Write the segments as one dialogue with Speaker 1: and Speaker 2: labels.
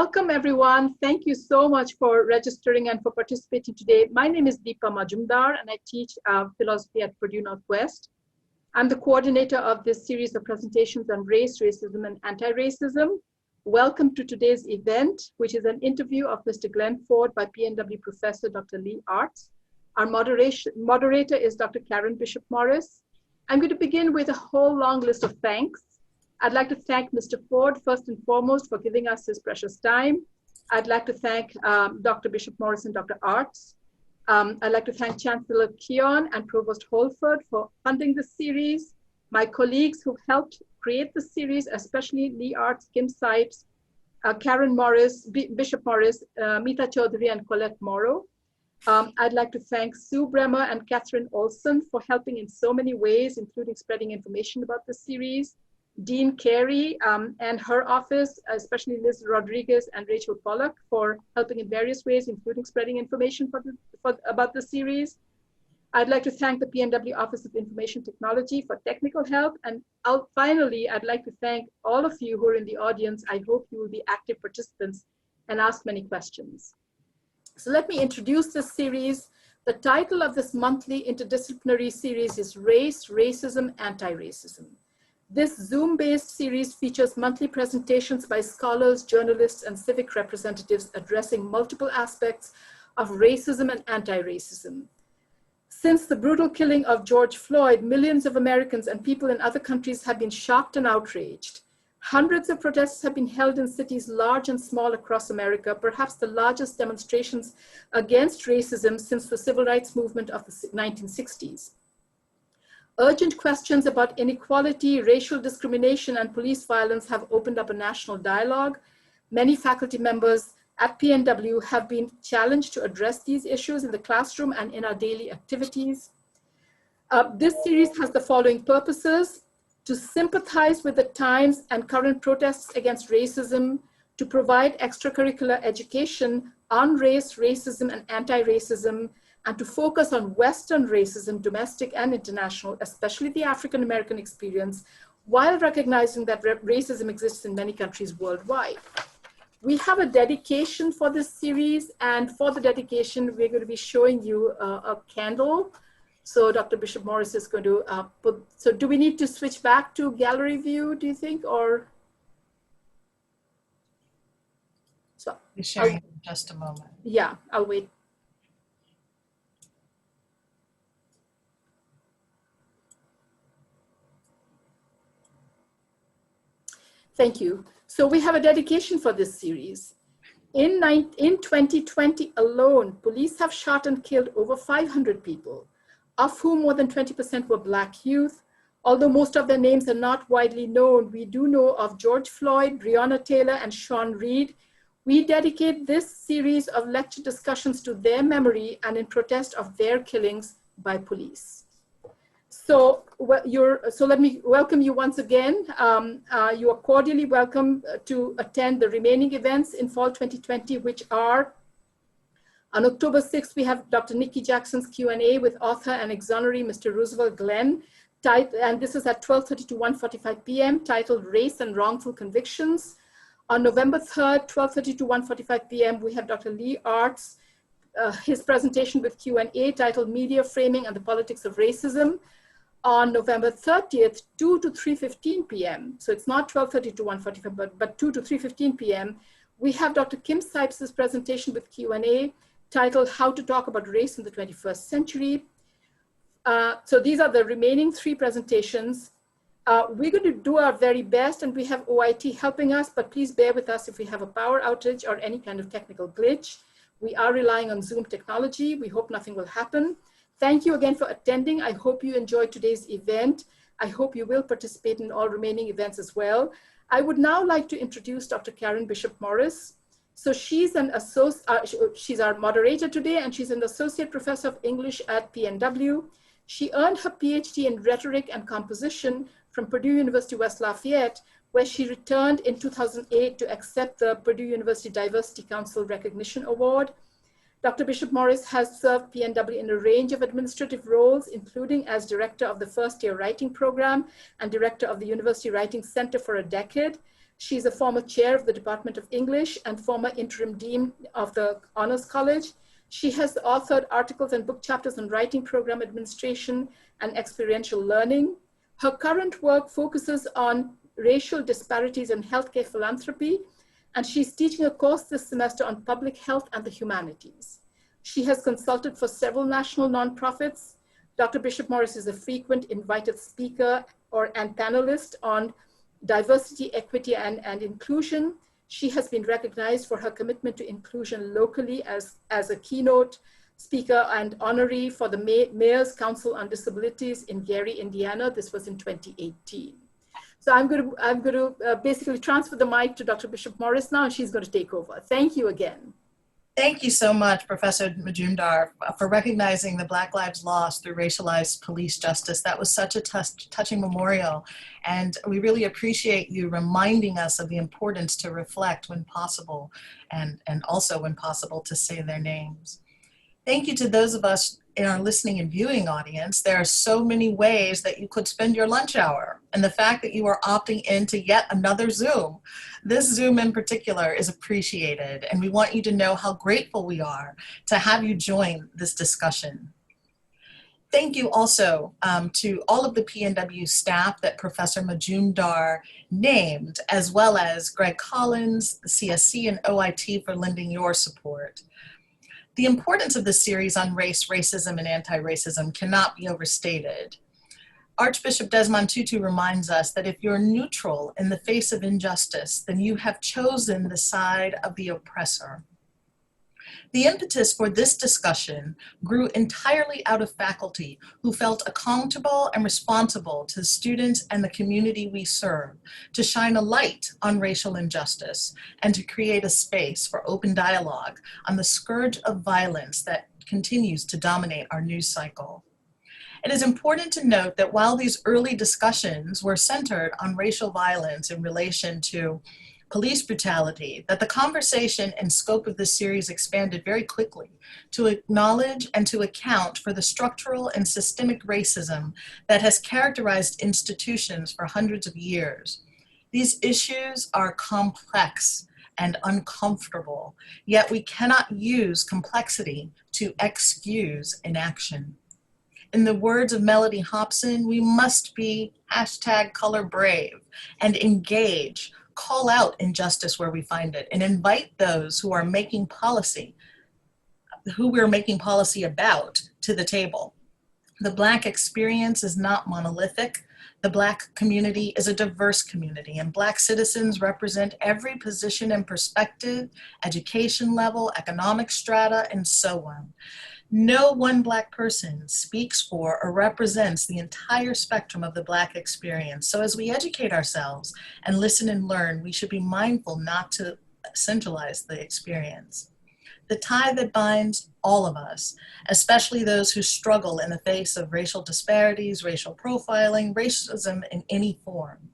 Speaker 1: Welcome, everyone. Thank you so much for registering and for participating today. My name is Deepa Majumdar, and I teach philosophy at Purdue Northwest. I'm the coordinator of this series of presentations on race, racism, and anti-racism. Welcome to today's event, which is an interview of Mr. Glenn Ford by PNW professor Dr. Lee Artz. Our moderator is Dr. Karen Bishop Morris. I'm going to begin with a whole long list of thanks. I'd like to thank Mr. Ford first and foremost for giving us his precious time. I'd like to thank Dr. Bishop Morris and Dr. Artz. I'd like to thank Chancellor Keon and Provost Holford for funding this series. My colleagues who helped create the series, especially Lee Artz, Kim Sipes, Karen Morris, Bishop Morris, Mita Chaudhary, and Colette Morrow. I'd like to thank Sue Bremer and Catherine Olson for helping in so many ways, including spreading information about the series. Dean Carey and her office, especially Liz Rodriguez and Rachel Pollack, for helping in various ways, including spreading information about the series. I'd like to thank the PNW Office of Information Technology for technical help. And finally, I'd like to thank all of you who are in the audience. I hope you will be active participants and ask many questions. So let me introduce this series. The title of this monthly interdisciplinary series is Race, Racism, Anti-Racism. This Zoom-based series features monthly presentations by scholars, journalists, and civic representatives addressing multiple aspects of racism and anti-racism. Since the brutal killing of George Floyd, millions of Americans and people in other countries have been shocked and outraged. Hundreds of protests have been held in cities large and small across America, perhaps the largest demonstrations against racism since the civil rights movement of the 1960s. Urgent questions about inequality, racial discrimination, and police violence have opened up a national dialogue. Many faculty members at PNW have been challenged to address these issues in the classroom and in our daily activities. This series has the following purposes: to sympathize with the times and current protests against racism, to provide extracurricular education on race, racism, and anti-racism, and to focus on Western racism, domestic and international, especially the African-American experience, while recognizing that racism exists in many countries worldwide. We have a dedication for this series, and for the dedication, we're going to be showing you a candle. So Dr. Bishop Morris is going to so do we need to switch back to gallery view, do you think, or? So
Speaker 2: Be sharing in just a moment.
Speaker 1: Yeah, I'll wait. Thank you. So we have a dedication for this series. In 2020 alone, police have shot and killed over 500 people, of whom more than 20% were Black youth. Although most of their names are not widely known, we do know of George Floyd, Breonna Taylor, and Sean Reed. We dedicate this series of lecture discussions to their memory and in protest of their killings by police. So, so let me welcome you once again. You are cordially welcome to attend the remaining events in fall 2020, which are on October 6th, we have Dr. Nikki Jackson's Q&A with author and exoneree Mr. Roosevelt Glenn, and this is at 12:30 to 1:45 p.m., titled Race and Wrongful Convictions. On November 3rd, 12:30 to 1:45 p.m., we have Dr. Lee Artz, his presentation with Q&A titled Media Framing and the Politics of Racism. On November 30th, 2 to 3:15 p.m., so it's not 12:30 to 1:45, but 2 to 3:15 p.m., we have Dr. Kim Sipes' presentation with Q&A titled How to Talk About Race in the 21st Century. So these are the remaining three presentations. We're going to do our very best, and we have OIT helping us, but please bear with us if we have a power outage or any kind of technical glitch. We are relying on Zoom technology. We hope nothing will happen. Thank you again for attending. I hope you enjoyed today's event. I hope you will participate in all remaining events as well. I would now like to introduce Dr. Karen Bishop Morris. So she's our moderator today, and she's an associate professor of English at PNW. She earned her PhD in rhetoric and composition from Purdue University West Lafayette, where she returned in 2008 to accept the Purdue University Diversity Council Recognition Award. Dr. Bishop Morris has served PNW in a range of administrative roles, including as director of the first-year writing program and director of the University Writing Center for a decade. She's a former chair of the Department of English and former interim dean of the Honors College. She has authored articles and book chapters on writing, program administration, and experiential learning. Her current work focuses on racial disparities in healthcare philanthropy, and she's teaching a course this semester on public health and the humanities. She has consulted for several national nonprofits. Dr. Bishop Morris is a frequent invited speaker and panelist on diversity, equity, and inclusion. She has been recognized for her commitment to inclusion locally as a keynote speaker and honoree for the Mayor's Council on Disabilities in Gary, Indiana. This was in 2018. So I'm going to basically transfer the mic to Dr. Bishop Morris now, and she's going to take over. Thank you again.
Speaker 2: Thank you so much, Professor Majumdar, for recognizing the Black Lives Lost through racialized police justice. That was such a touching memorial, and we really appreciate you reminding us of the importance to reflect when possible, and also when possible to say their names. Thank you to those of us in our listening and viewing audience. There are so many ways that you could spend your lunch hour, and the fact that you are opting into yet another Zoom, this Zoom in particular, is appreciated, and we want you to know how grateful we are to have you join this discussion. Thank you also to all of the PNW staff that Professor Majumdar named, as well as Greg Collins, the CSC, and OIT for lending your support. The importance of this series on race, racism, and anti-racism cannot be overstated. Archbishop Desmond Tutu reminds us that if you're neutral in the face of injustice, then you have chosen the side of the oppressor. The impetus for this discussion grew entirely out of faculty who felt accountable and responsible to the students and the community we serve to shine a light on racial injustice and to create a space for open dialogue on the scourge of violence that continues to dominate our news cycle. It is important to note that while these early discussions were centered on racial violence in relation to police brutality, that the conversation and scope of this series expanded very quickly to acknowledge and to account for the structural and systemic racism that has characterized institutions for hundreds of years. These issues are complex and uncomfortable, yet we cannot use complexity to excuse inaction. In the words of Melody Hobson, we must be #colorbrave and engage, call out injustice where we find it, and invite those who are making policy, who we're making policy about, to the table. The Black experience is not monolithic. The Black community is a diverse community, and Black citizens represent every position and perspective, education level, economic strata, and so on. No one Black person speaks for or represents the entire spectrum of the Black experience. So as we educate ourselves and listen and learn, we should be mindful not to centralize the experience. The tie that binds all of us, especially those who struggle in the face of racial disparities, racial profiling, racism in any form,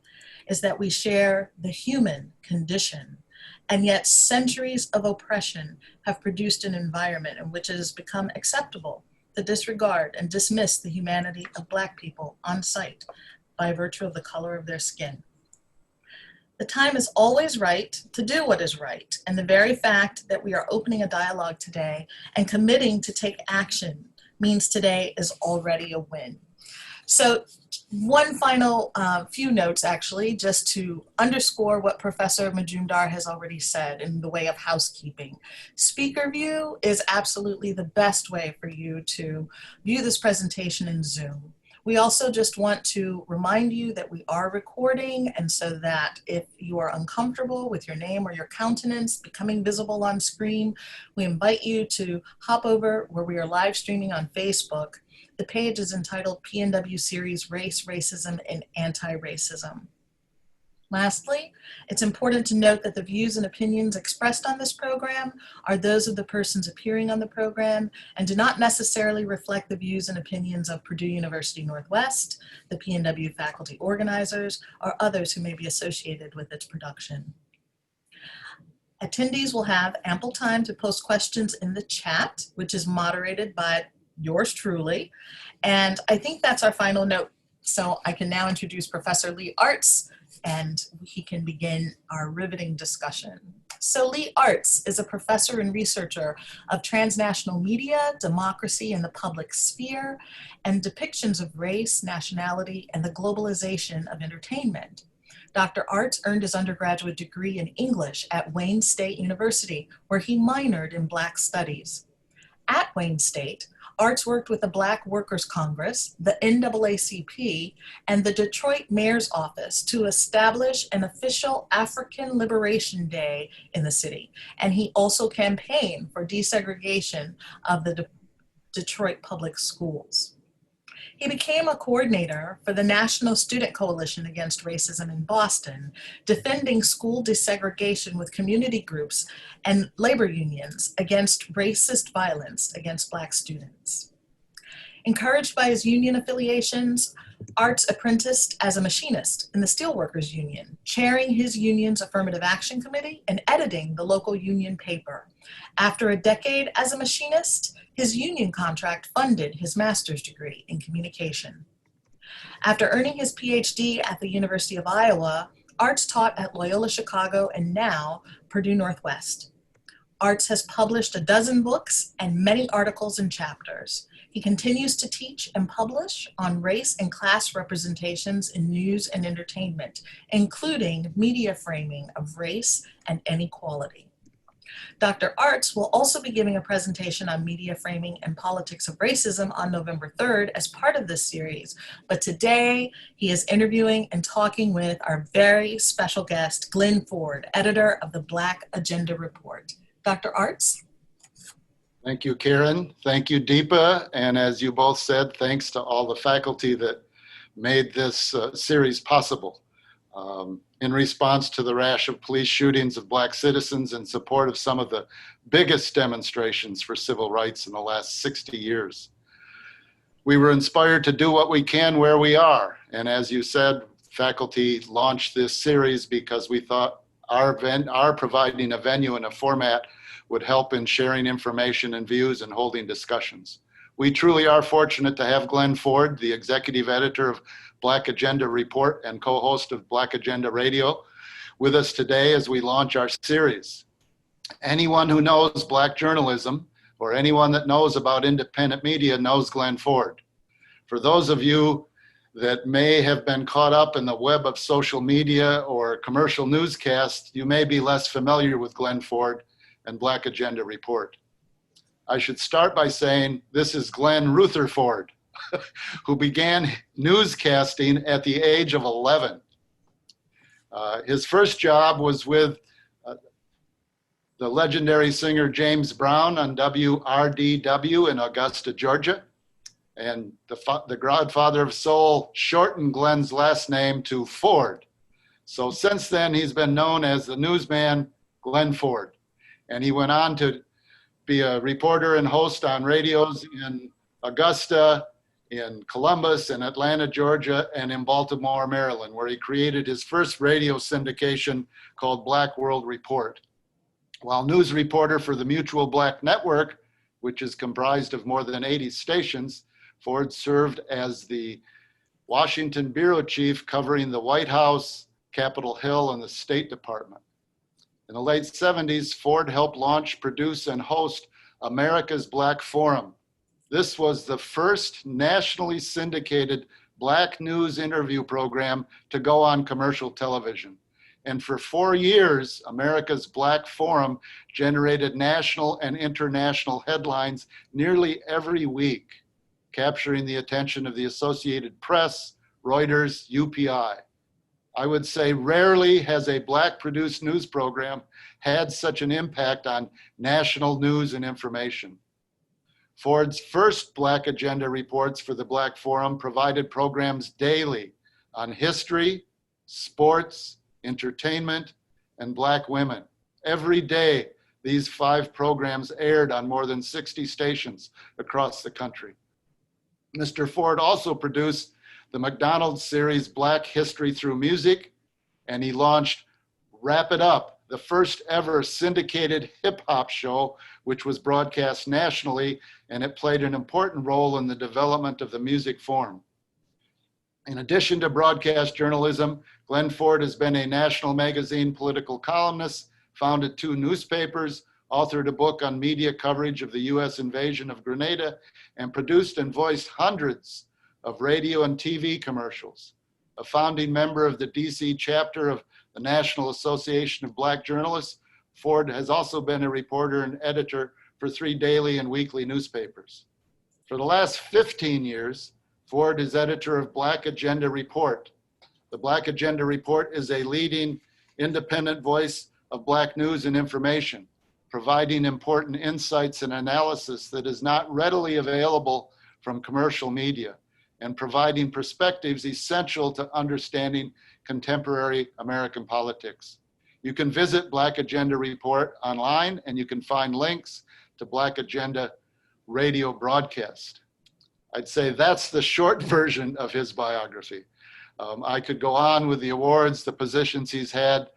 Speaker 2: is that we share the human condition. And yet centuries of oppression have produced an environment in which it has become acceptable to disregard and dismiss the humanity of Black people on sight by virtue of the color of their skin. The time is always right to do what is right, and the very fact that we are opening a dialogue today and committing to take action means today is already a win. So one final few notes, actually, just to underscore what Professor Majumdar has already said in the way of housekeeping. Speaker view is absolutely the best way for you to view this presentation in Zoom. We also just want to remind you that we are recording, and so that if you are uncomfortable with your name or your countenance becoming visible on screen, we invite you to hop over where we are live streaming on Facebook. The page is entitled PNW Series Race, Racism, and Anti-Racism. Lastly, it's important to note that the views and opinions expressed on this program are those of the persons appearing on the program and do not necessarily reflect the views and opinions of Purdue University Northwest, the PNW faculty organizers, or others who may be associated with its production. Attendees will have ample time to post questions in the chat, which is moderated by yours truly. And I think that's our final note. So I can now introduce Professor Lee Artz and he can begin our riveting discussion. So Lee Artz is a professor and researcher of transnational media, democracy, and the public sphere, and depictions of race, nationality, and the globalization of entertainment. Dr. Artz earned his undergraduate degree in English at Wayne State University, where he minored in Black Studies. At Wayne State, Artz worked with the Black Workers Congress, the NAACP, and the Detroit Mayor's Office to establish an official African Liberation Day in the city. And he also campaigned for desegregation of the Detroit public schools. He became a coordinator for the National Student Coalition Against Racism in Boston, defending school desegregation with community groups and labor unions against racist violence against Black students. Encouraged by his union affiliations, Artz apprenticed as a machinist in the Steelworkers Union, chairing his union's affirmative action committee and editing the local union paper. After a decade as a machinist, his union contract funded his master's degree in communication. After earning his PhD at the University of Iowa, Artz taught at Loyola Chicago and now Purdue Northwest. Artz has published a dozen books and many articles and chapters. He continues to teach and publish on race and class representations in news and entertainment, including media framing of race and inequality. Dr. Artz will also be giving a presentation on media framing and politics of racism on November 3rd as part of this series. But today he is interviewing and talking with our very special guest, Glenn Ford, editor of the Black Agenda Report. Dr. Artz?
Speaker 3: Thank you, Karen. Thank you, Deepa. And as you both said, thanks to all the faculty that made this series possible. In response to the rash of police shootings of Black citizens in support of some of the biggest demonstrations for civil rights in the last 60 years. We were inspired to do what we can where we are. And as you said, faculty launched this series because we thought our providing a venue and a format would help in sharing information and views and holding discussions. We truly are fortunate to have Glenn Ford, the executive editor of Black Agenda Report and co-host of Black Agenda Radio, with us today as we launch our series. Anyone who knows Black journalism or anyone that knows about independent media knows Glenn Ford. For those of you that may have been caught up in the web of social media or commercial newscasts, you may be less familiar with Glenn Ford and Black Agenda Report. I should start by saying this is Glenn Rutherford, who began newscasting at the age of 11. His first job was with the legendary singer James Brown on WRDW in Augusta, Georgia. And the Godfather of Soul shortened Glenn's last name to Ford. So since then, he's been known as the newsman Glenn Ford. And he went on to be a reporter and host on radios in Augusta, in Columbus, in Atlanta, Georgia, and in Baltimore, Maryland, where he created his first radio syndication called Black World Report. While news reporter for the Mutual Black Network, which is comprised of more than 80 stations, Ford served as the Washington bureau chief covering the White House, Capitol Hill, and the State Department. In the late 70s, Ford helped launch, produce, and host America's Black Forum. This was the first nationally syndicated Black news interview program to go on commercial television. And for 4 years, America's Black Forum generated national and international headlines nearly every week, capturing the attention of the Associated Press, Reuters, UPI. I would say rarely has a Black-produced news program had such an impact on national news and information. Ford's first Black Agenda reports for the Black Forum provided programs daily on history, sports, entertainment, and Black women. Every day, these 5 programs aired on more than 60 stations across the country. Mr. Ford also produced the McDonald's series Black History Through Music, and he launched Wrap It Up, the first ever syndicated hip hop show, which was broadcast nationally, and it played an important role in the development of the music form. In addition to broadcast journalism, Glenn Ford has been a national magazine political columnist, founded 2 newspapers, authored a book on media coverage of the US invasion of Grenada, and produced and voiced hundreds of radio and TV commercials. A founding member of the DC chapter of the National Association of Black Journalists, Ford has also been a reporter and editor for 3 daily and weekly newspapers. For the last 15 years, Ford is editor of Black Agenda Report. The Black Agenda Report is a leading independent voice of Black news and information, providing important insights and analysis that is not readily available from commercial media, and providing perspectives essential to understanding contemporary American politics. You can visit Black Agenda Report online, and you can find links to Black Agenda radio broadcast. I'd say that's the short version of his biography. I could go on with the awards, the positions he's had,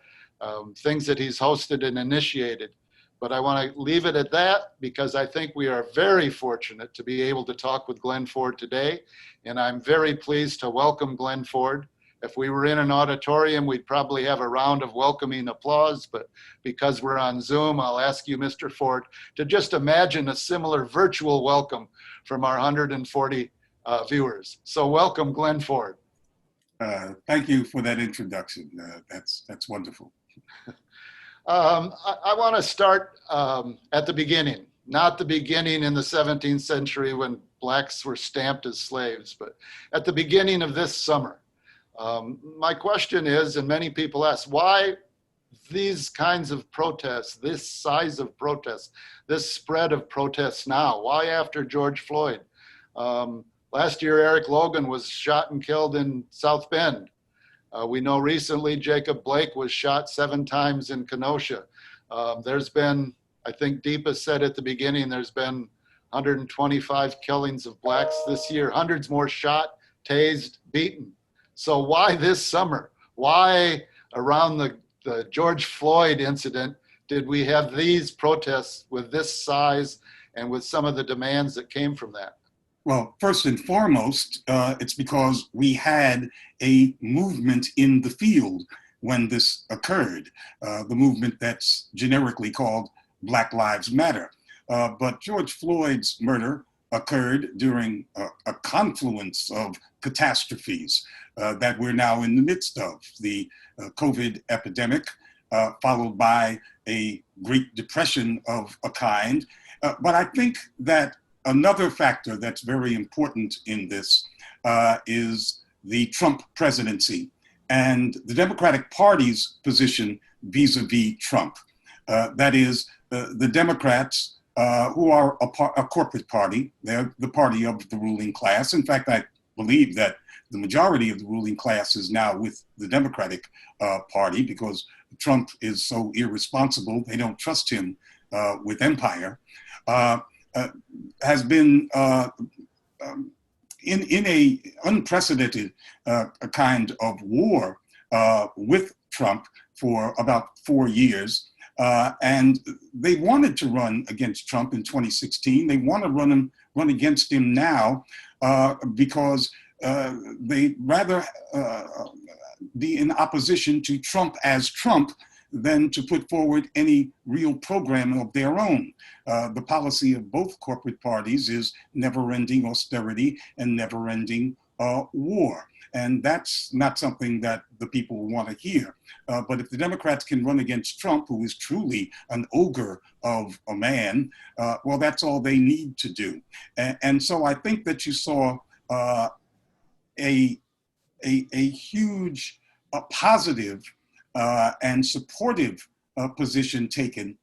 Speaker 3: things that he's hosted and initiated, but I want to leave it at that because I think we are very fortunate to be able to talk with Glenn Ford today, and I'm very pleased to welcome Glenn Ford. If we were in an auditorium, we'd probably have a round of welcoming applause, but because we're on Zoom, I'll ask you, Mr. Ford, to just imagine a similar virtual welcome from our 140 viewers. So welcome, Glenn Ford.
Speaker 4: Thank you for that introduction. That's wonderful.
Speaker 3: I want to start at the beginning, not the beginning in the 17th century when blacks were stamped as slaves, but at the beginning of this summer. My question is, and many people ask, why these kinds of protests, this size of protests, this spread of protests now? Why after George Floyd? Last year, Eric Logan was shot and killed in South Bend. We know recently Jacob Blake was shot 7 times in Kenosha. There's been, I think Deepa said at the beginning, there's been 125 killings of blacks this year, hundreds more shot, tased, beaten. So why this summer? Why around the George Floyd incident did we have these protests with this size and with some of the demands that came from that?
Speaker 4: Well, first and foremost, it's because we had a movement in the field when this occurred, the movement that's generically called Black Lives Matter. But George Floyd's murder occurred during a confluence of catastrophes that we're now in the midst of. The COVID epidemic, followed by a Great Depression of a kind. But I think that another factor that's very important in this is the Trump presidency and the Democratic Party's position vis-a-vis Trump. That is, the Democrats, who are a corporate party, they're the party of the ruling class. In fact, I believe that the majority of the ruling class is now with the Democratic Party because Trump is so irresponsible, they don't trust him with empire. Has been in a unprecedented kind of war with Trump for about 4 years. And they wanted to run against Trump in 2016. They want to run against him now because they'd rather be in opposition to Trump as Trump than to put forward any real program of their own. The policy of both corporate parties is never-ending austerity and never-ending war. And that's not something that the people want to hear. But if the Democrats can run against Trump, who is truly an ogre of a man, well, that's all they need to do. And so I think that you saw a huge positive and supportive position taken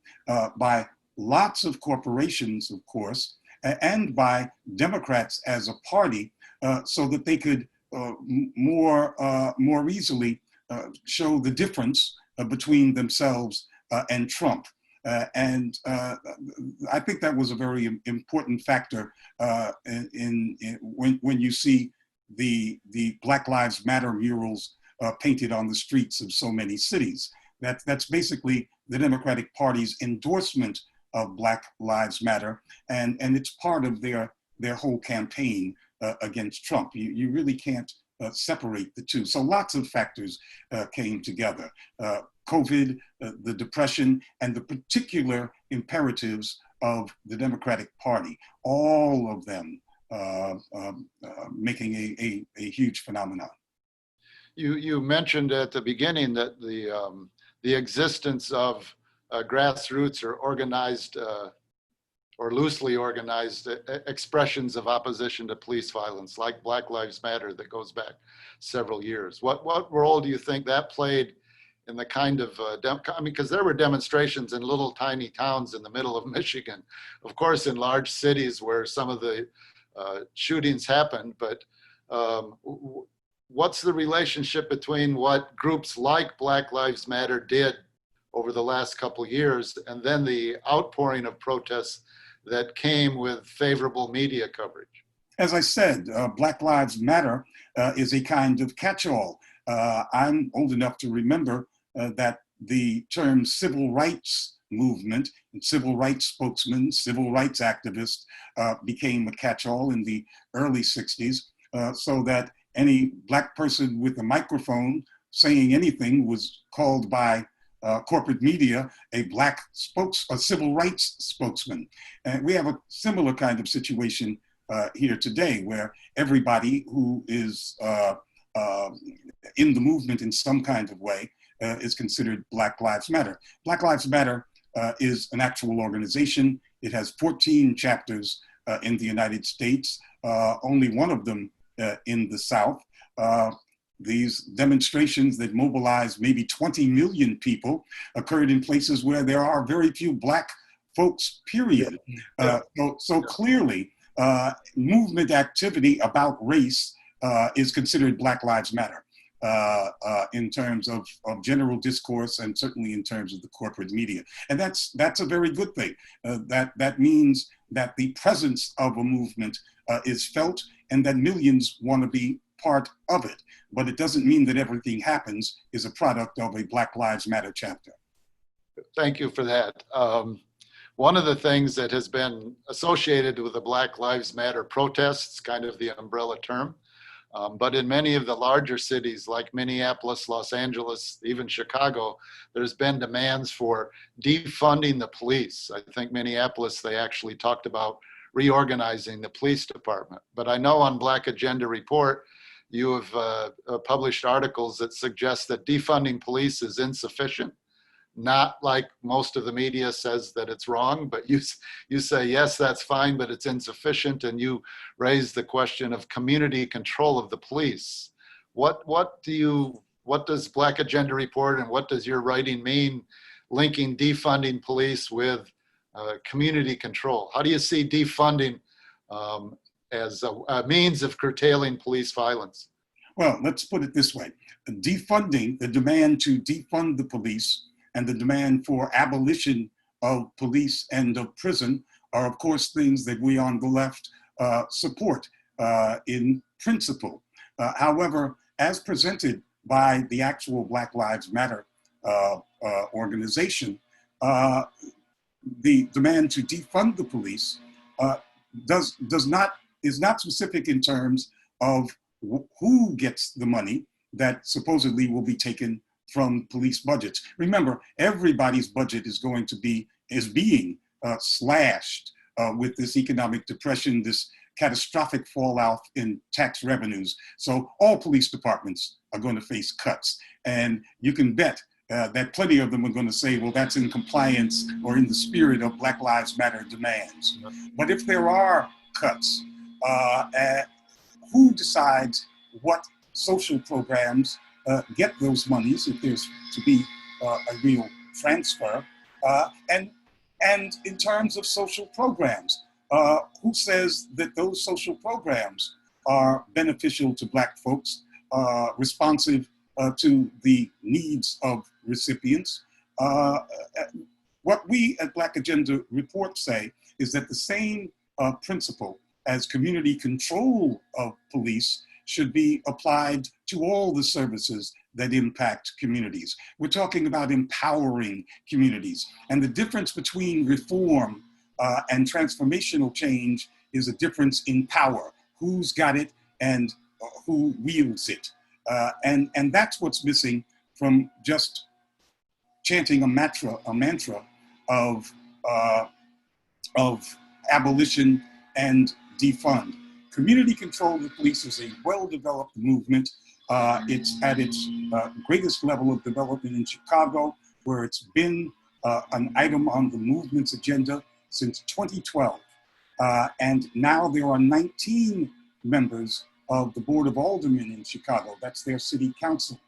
Speaker 4: by lots of corporations, of course, and by Democrats as a party, so that they could more easily show the difference between themselves and Trump. And I think that was a very important factor when you see the Black Lives Matter murals painted on the streets of so many cities. That's basically the Democratic Party's endorsement of Black Lives Matter, and it's part of their whole campaign against Trump. You really can't separate the two. So lots of factors came together. COVID, the Depression, and the particular imperatives of the Democratic Party, all of them making a huge phenomenon.
Speaker 3: You mentioned at the beginning that the existence of grassroots or organized or loosely organized expressions of opposition to police violence, like Black Lives Matter, that goes back several years. What role do you think that played in the kind of, I mean, because there were demonstrations in little tiny towns in the middle of Michigan, of course, in large cities where some of the shootings happened, but what's the relationship between what groups like Black Lives Matter did over the last couple of years and then the outpouring of protests that came with favorable media coverage?
Speaker 4: As I said, Black Lives Matter is a kind of catch-all. I'm old enough to remember that the term civil rights movement and civil rights spokesman, civil rights activist became a catch-all in the early 60s, so that any Black person with a microphone saying anything was called by corporate media a civil rights spokesman. And we have a similar kind of situation here today, where everybody who is in the movement in some kind of way is considered Black Lives Matter. Black Lives Matter is an actual organization. It has 14 chapters in the United States, only one of them in the South. These demonstrations that mobilized maybe 20 million people occurred in places where there are very few Black folks, period. So clearly, movement activity about race is considered Black Lives Matter in terms of general discourse and certainly in terms of the corporate media. And that's a very good thing. That means that the presence of a movement is felt and that millions want to be part of it. But it doesn't mean that everything happens is a product of a Black Lives Matter chapter.
Speaker 3: Thank you for that. One of the things that has been associated with the Black Lives Matter protests, kind of the umbrella term, but in many of the larger cities like Minneapolis, Los Angeles, even Chicago, there's been demands for defunding the police. I think Minneapolis, they actually talked about reorganizing the police department. But I know on Black Agenda Report, you have published articles that suggest that defunding police is insufficient. Not like most of the media says that it's wrong, but you say, yes, that's fine, but it's insufficient. And you raise the question of community control of the police. What does Black Agenda Report and what does your writing mean linking defunding police with community control? How do you see defunding as a means of curtailing police violence?
Speaker 4: Well, let's put it this way. Defunding, the demand to defund the police and the demand for abolition of police and of prison are, of course, things that we on the left support in principle. However, as presented by the actual Black Lives Matter organization, the demand to defund the police is not specific in terms of who gets the money that supposedly will be taken from police budgets. Remember, everybody's budget is being slashed with this economic depression, this catastrophic fallout in tax revenues. So all police departments are going to face cuts. And you can bet that plenty of them are going to say, well, that's in compliance or in the spirit of Black Lives Matter demands. But if there are cuts, who decides what social programs get those monies if there's to be a real transfer? And in terms of social programs, who says that those social programs are beneficial to Black folks, responsive to the needs of recipients? What we at Black Agenda Report say is that the same principle as community control of police should be applied to all the services that impact communities. We're talking about empowering communities. And the difference between reform and transformational change is a difference in power. Who's got it and who wields it. And that's what's missing from just chanting a mantra of abolition and defund. Community control of the police is a well-developed movement. It's at its greatest level of development in Chicago, where it's been an item on the movement's agenda since 2012. And now there are 19 members of the Board of Aldermen in Chicago. That's their city council,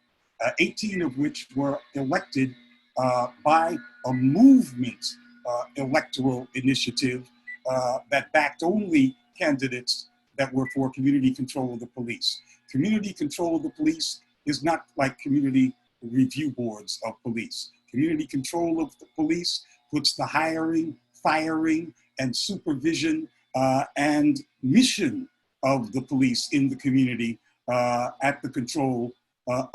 Speaker 4: 18 of which were elected by a movement electoral initiative that backed only candidates that were for community control of the police. Community control of the police is not like community review boards of police. Community control of the police puts the hiring, firing, and supervision and mission of the police in the community at the control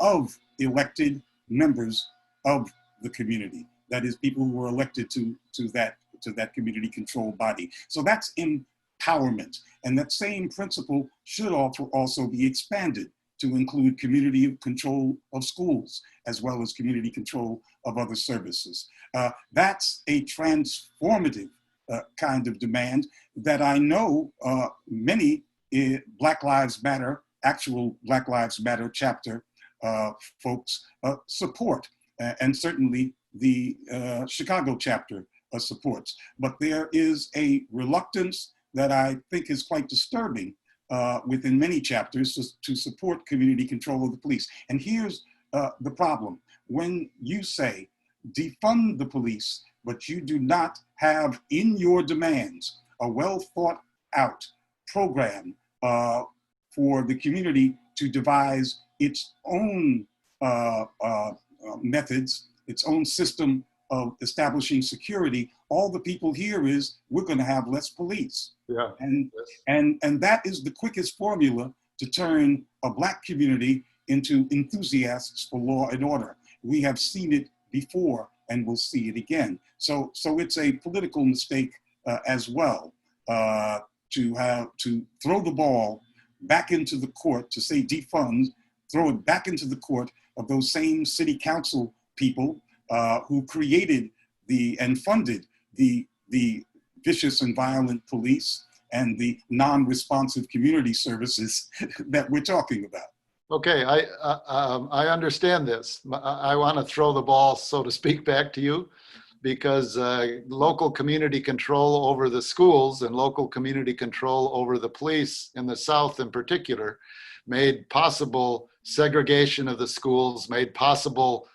Speaker 4: of elected members of the community. That is, people who were elected to that community control body. So that's empowerment. And that same principle should also be expanded to include community control of schools, as well as community control of other services. That's a transformative kind of demand that I know many Black Lives Matter, actual Black Lives Matter chapter folks support, and certainly the Chicago chapter supports. But there is a reluctance that I think is quite disturbing within many chapters to support community control of the police. And here's the problem. When you say defund the police, but you do not have in your demands a well thought out program for the community to devise its own methods, its own system of establishing security, all the people hear is, we're going to have less police.
Speaker 3: Yeah.
Speaker 4: And that is the quickest formula to turn a Black community into enthusiasts for law and order. We have seen it before and we'll see it again. So it's a political mistake as well to throw the ball back into the court, to say defund, throw it back into the court of those same city council people who created and funded the vicious and violent police and the non-responsive community services that we're talking about.
Speaker 3: Okay, I understand this. I want to throw the ball, so to speak, back to you, because local community control over the schools and local community control over the police in the South in particular made possible segregation of the schools, made possible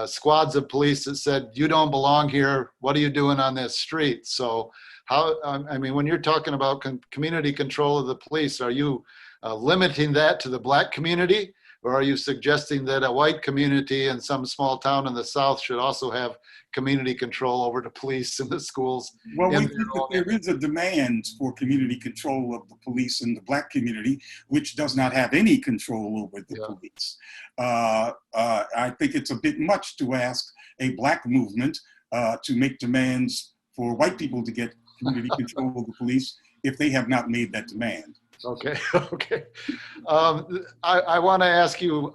Speaker 3: squads of police that said, you don't belong here, what are you doing on this street? So I mean, when you're talking about community control of the police, are you limiting that to the Black community? Or are you suggesting that a white community in some small town in the South should also have community control over the police and the schools?
Speaker 4: Well, we think that there is a demand for community control of the police in the Black community, which does not have any control over the police. I think it's a bit much to ask a Black movement to make demands for white people to get community control of the police if they have not made that demand.
Speaker 3: Okay, okay. I want to ask you,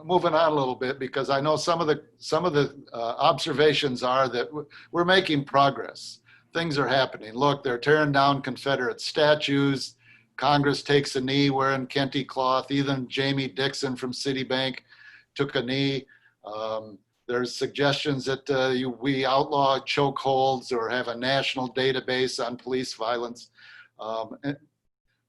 Speaker 3: moving on a little bit, because I know some of the observations are that we're making progress. Things are happening. Look, they're tearing down Confederate statues. Congress takes a knee wearing kente cloth. Even Jamie Dixon from Citibank took a knee. There's suggestions that we outlaw chokeholds or have a national database on police violence.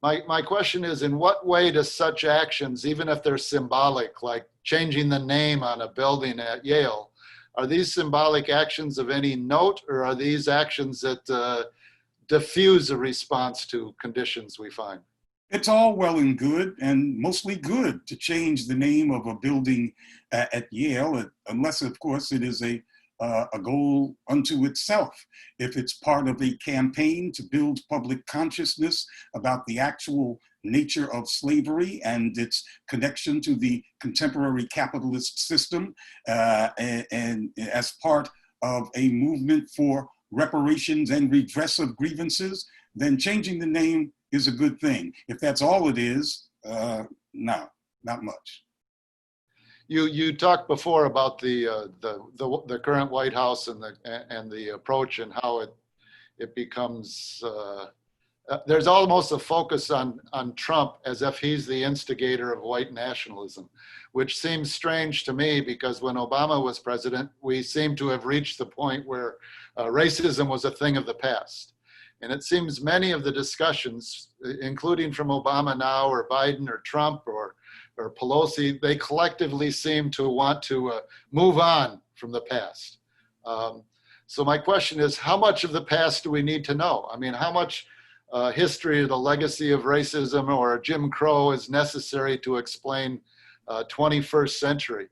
Speaker 3: My question is, in what way does such actions, even if they're symbolic, like changing the name on a building at Yale, are these symbolic actions of any note, or are these actions that diffuse a response to conditions we find?
Speaker 4: It's all well and good, and mostly good, to change the name of a building at Yale, unless, of course, it is a goal unto itself. If it's part of a campaign to build public consciousness about the actual nature of slavery and its connection to the contemporary capitalist system, and as part of a movement for reparations and redress of grievances, then changing the name is a good thing. If that's all it is, No, not much.
Speaker 3: You talked before about the current White House and the approach and how it becomes there's almost a focus on Trump as if he's the instigator of white nationalism, which seems strange to me because when Obama was president, we seem to have reached the point where racism was a thing of the past. And it seems many of the discussions, including from Obama now or Biden or Trump or Pelosi, they collectively seem to want to move on from the past. So my question is, how much of the past do we need to know? I mean, how much history of the legacy of racism or Jim Crow is necessary to explain 21st century?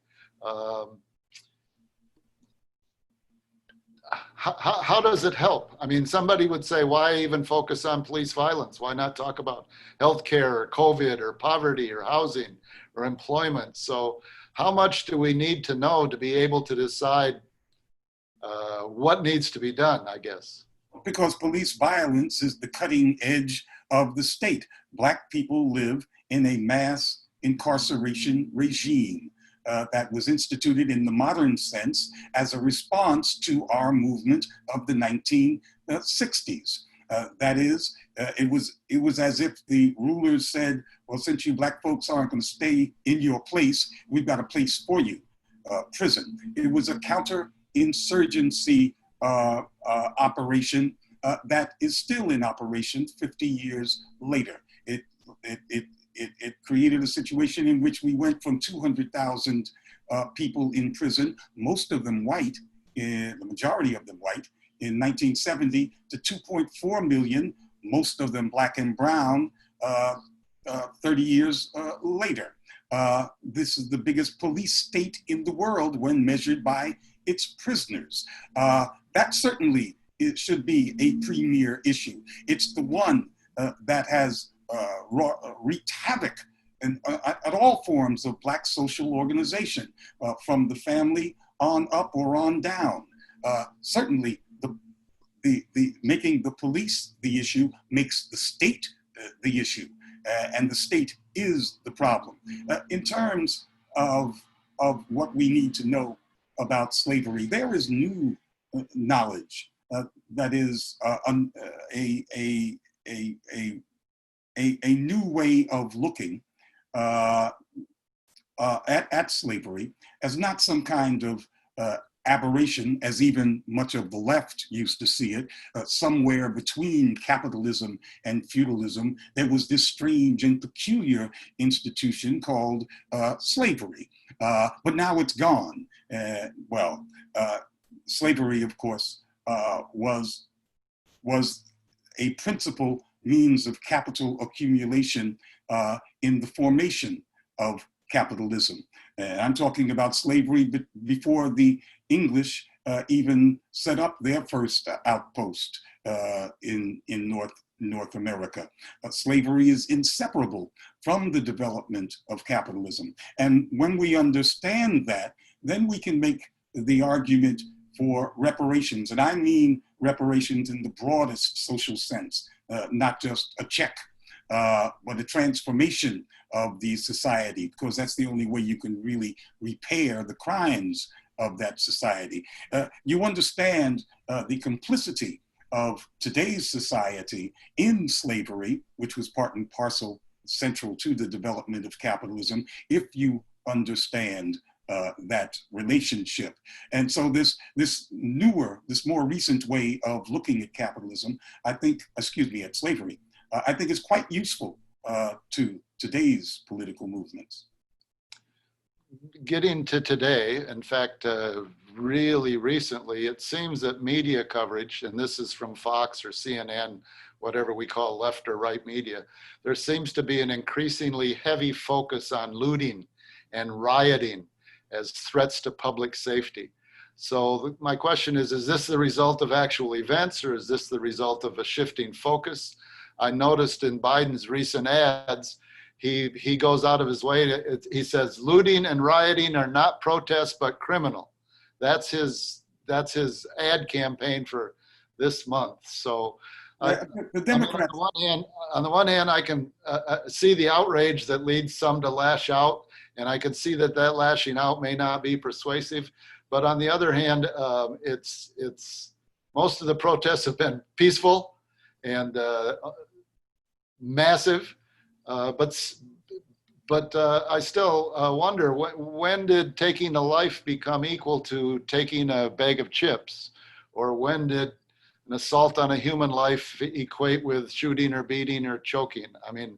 Speaker 3: How does it help? I mean, somebody would say, why even focus on police violence? Why not talk about healthcare or COVID or poverty or housing or employment? So how much do we need to know to be able to decide what needs to be done, I guess?
Speaker 4: Because police violence is the cutting edge of the state. Black people live in a mass incarceration regime that was instituted in the modern sense as a response to our movement of the 1960s. That is, it was as if the rulers said, well, since you black folks aren't going to stay in your place, we've got a place for you, prison. It was a counterinsurgency operation that is still in operation 50 years later. It created a situation in which we went from 200,000 people in prison, most of them white, the majority of them white, in 1970 to 2.4 million, most of them black and brown, 30 years later. This is the biggest police state in the world when measured by its prisoners. That certainly it should be a premier issue. It's the one that has wreaked havoc at all forms of Black social organization, from the family on up or on down. Certainly, the making the police the issue makes the state the issue, and the state is the problem. In terms of what we need to know about slavery, there is new knowledge that is a new way of looking at slavery as not some kind of aberration, as even much of the left used to see it, somewhere between capitalism and feudalism. There was this strange and peculiar institution called slavery, but now it's gone. Slavery, of course, was a principal means of capital accumulation in the formation of capitalism. I'm talking about slavery before the English even set up their first outpost in North America. Slavery is inseparable from the development of capitalism. And when we understand that, then we can make the argument for reparations. And I mean reparations in the broadest social sense, not just a check, but a transformation of the society, because that's the only way you can really repair the crimes of that society. You understand the complicity of today's society in slavery, which was part and parcel central to the development of capitalism, if you understand that relationship. And so this more recent way of looking at capitalism, at slavery, I think is quite useful to today's political movements.
Speaker 3: Getting to today, in fact, really recently, it seems that media coverage, and this is from Fox or CNN, whatever we call left or right media, there seems to be an increasingly heavy focus on looting and rioting as threats to public safety. So my question is this the result of actual events, or is this the result of a shifting focus? I noticed in Biden's recent ads, he goes out of his way he says looting and rioting are not protests but criminal. That's his ad campaign for this month. So
Speaker 4: The
Speaker 3: On
Speaker 4: Democrats.
Speaker 3: on the one hand, I can see the outrage that leads some to lash out, and I can see that that lashing out may not be persuasive. But on the other hand, it's most of the protests have been peaceful and massive, but I still wonder when did taking a life become equal to taking a bag of chips, or when did an assault on a human life equate with shooting or beating or choking? I mean,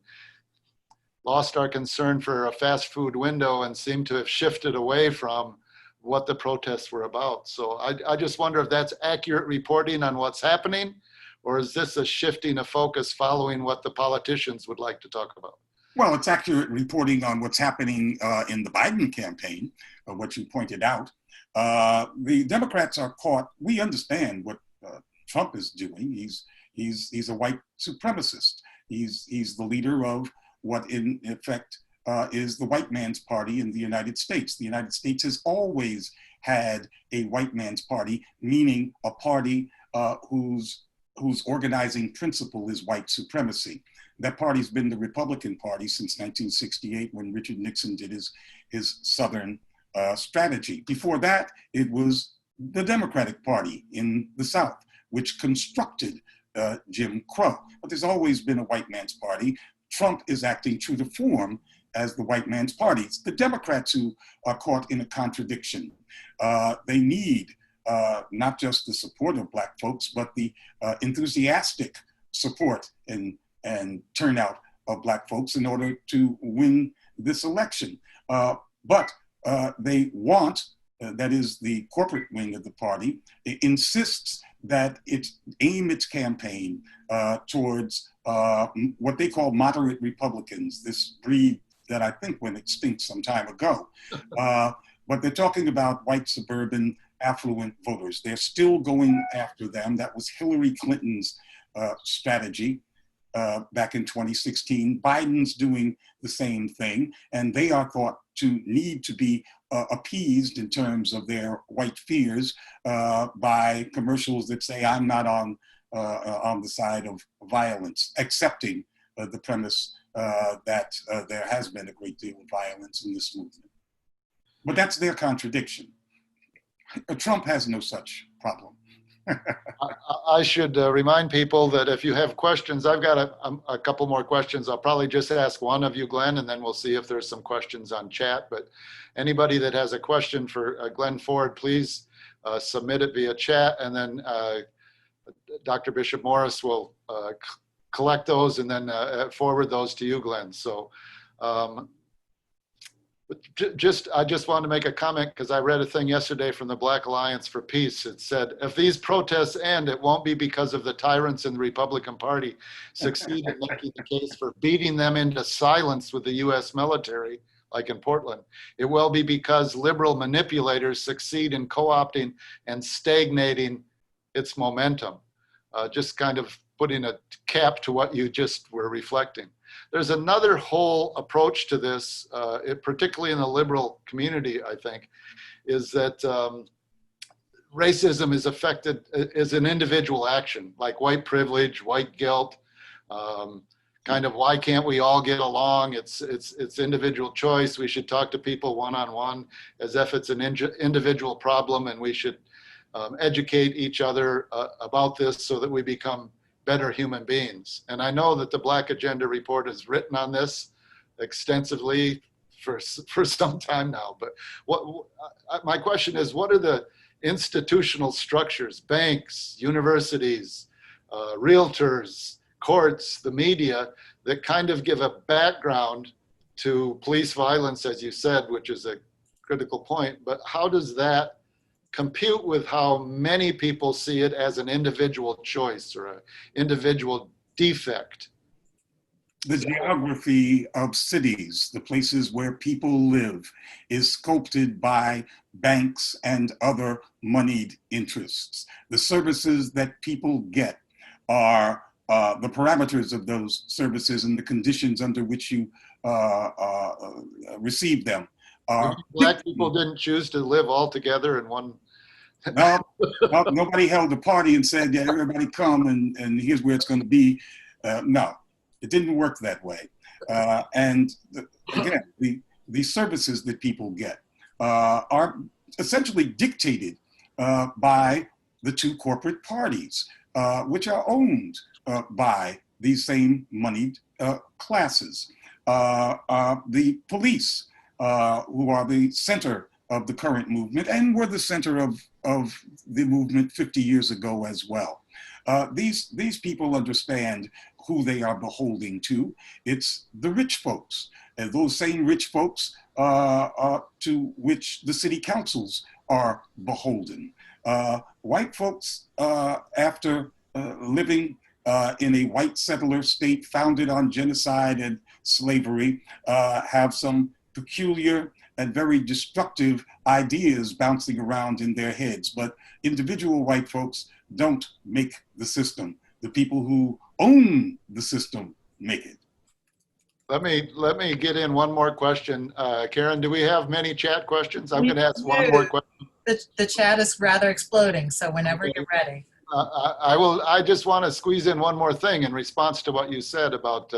Speaker 3: lost our concern for a fast food window and seem to have shifted away from what the protests were about. So I just wonder if that's accurate reporting on what's happening, or is this a shifting of focus following what the politicians would like to talk about?
Speaker 4: Well, it's accurate reporting on what's happening in the Biden campaign, what you pointed out. The Democrats are caught. We understand what Trump is doing. He's a white supremacist. He's the leader of what in effect is the white man's party in the United States. The United States has always had a white man's party, meaning a party whose organizing principle is white supremacy. That party's been the Republican Party since 1968, when Richard Nixon did his Southern strategy. Before that, it was the Democratic Party in the South, which constructed Jim Crow. But there's always been a white man's party. Trump is acting true to form as the white man's party. It's the Democrats who are caught in a contradiction. They need not just the support of Black folks, but the enthusiastic support and turnout of Black folks in order to win this election. But they want, that is the corporate wing of the party, it insists that it aim its campaign towards what they call moderate Republicans, this breed that I think went extinct some time ago. But they're talking about white suburban affluent voters. They're still going after them. That was Hillary Clinton's strategy back in 2016. Biden's doing the same thing, and they are thought to need to be appeased in terms of their white fears by commercials that say, I'm not on the side of violence, accepting the premise that there has been a great deal of violence in this movement. But that's their contradiction. Trump has no such problem.
Speaker 3: I should remind people that if you have questions, I've got a couple more questions. I'll probably just ask one of you, Glenn, and then we'll see if there's some questions on chat. But anybody that has a question for Glenn Ford, please submit it via chat, and then Dr. Bishop Morris will collect those and then forward those to you, Glenn. So I just wanted to make a comment because I read a thing yesterday from the Black Alliance for Peace. It said, if these protests end, it won't be because of the tyrants in the Republican Party succeed in making the case for beating them into silence with the US military, like in Portland. It will be because liberal manipulators succeed in co-opting and stagnating its momentum. Just kind of putting a cap to what you just were reflecting. There's another whole approach to this, particularly in the liberal community, I think, is that racism is affected as an individual action, like white privilege, white guilt, kind of why can't we all get along? It's individual choice. We should talk to people one-on-one as if it's an individual problem, and we should educate each other about this so that we become better human beings. And I know that the Black Agenda Report has written on this extensively for some time now. But my question is, what are the institutional structures, banks, universities, realtors, courts, the media, that kind of give a background to police violence, as you said, which is a critical point, but how does that compute with how many people see it as an individual choice or an individual defect?
Speaker 4: The geography of cities, the places where people live, is sculpted by banks and other moneyed interests. The services that people get are the parameters of those services and the conditions under which you receive them.
Speaker 3: Black people didn't choose to live all together in one
Speaker 4: No, no, nobody held a party and said, yeah, everybody come and here's where it's going to be. No, it didn't work that way. Again, the services that people get are essentially dictated by the two corporate parties, which are owned by these same moneyed classes. The police, who are the center of the current movement and were the center of the movement 50 years ago as well. These people understand who they are beholding to. It's the rich folks, and those same rich folks to which the city councils are beholden. White folks, after living in a white settler state founded on genocide and slavery, have some peculiar and very destructive ideas bouncing around in their heads. But individual white folks don't make the system. The people who own the system make it.
Speaker 3: Let me get in one more question. Karen, do we have many chat questions? I'm going to ask one more question.
Speaker 2: The chat is rather exploding, so whenever you're ready.
Speaker 3: I just want to squeeze in one more thing in response to what you said about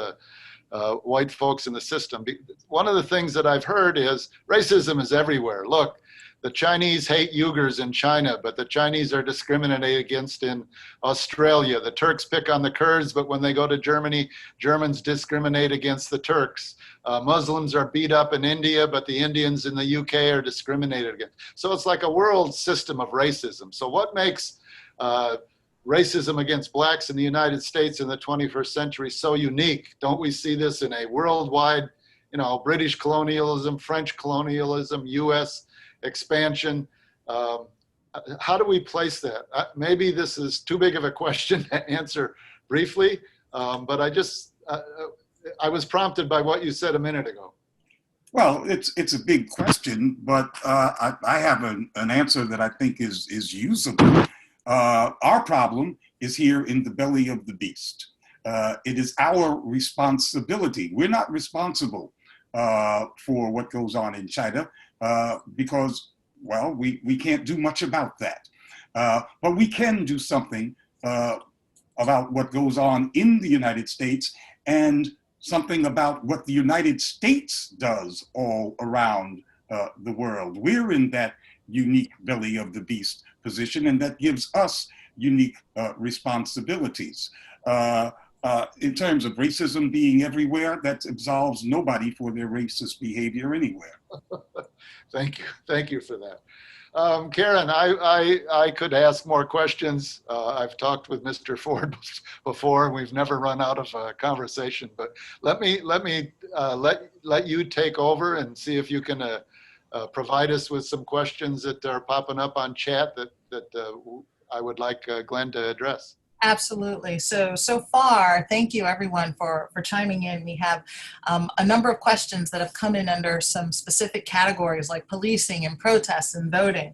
Speaker 3: white folks in the system. One of the things that I've heard is racism is everywhere. Look, the Chinese hate Uyghurs in China, but the Chinese are discriminated against in Australia. The Turks pick on the Kurds, but when they go to Germany, Germans discriminate against the Turks. Muslims are beat up in India, but the Indians in the UK are discriminated against. So it's like a world system of racism. So what makes racism against blacks in the United States in the 21st century so unique? Don't we see this in a worldwide, British colonialism, French colonialism, US expansion? How do we place that? Maybe this is too big of a question to answer briefly, but I was prompted by what you said a minute ago.
Speaker 4: Well, it's a big question, but I have an answer that I think is usable. Our problem is here in the belly of the beast. It is our responsibility. We're not responsible for what goes on in China because, well, we can't do much about that. But we can do something about what goes on in the United States and something about what the United States does all around the world. We're in that unique belly of the beast position, and that gives us unique responsibilities. In terms of racism being everywhere, that absolves nobody for their racist behavior anywhere.
Speaker 3: Thank you for that. Karen, I could ask more questions. I've talked with Mr. Ford before, and we've never run out of conversation. But let you take over and see if you can provide us with some questions that are popping up on chat that I would like Glenn to address.
Speaker 2: Absolutely. So far, thank you everyone for chiming in. We have a number of questions that have come in under some specific categories like policing and protests and voting.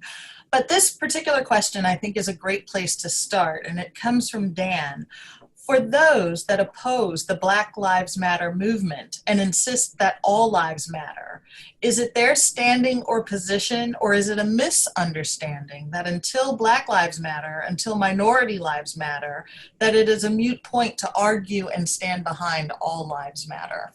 Speaker 2: But this particular question I think is a great place to start, and it comes from Dan. For those that oppose the Black Lives Matter movement and insist that all lives matter, is it their standing or position, or is it a misunderstanding that until Black lives matter, until minority lives matter, that it is a moot point to argue and stand behind all lives matter?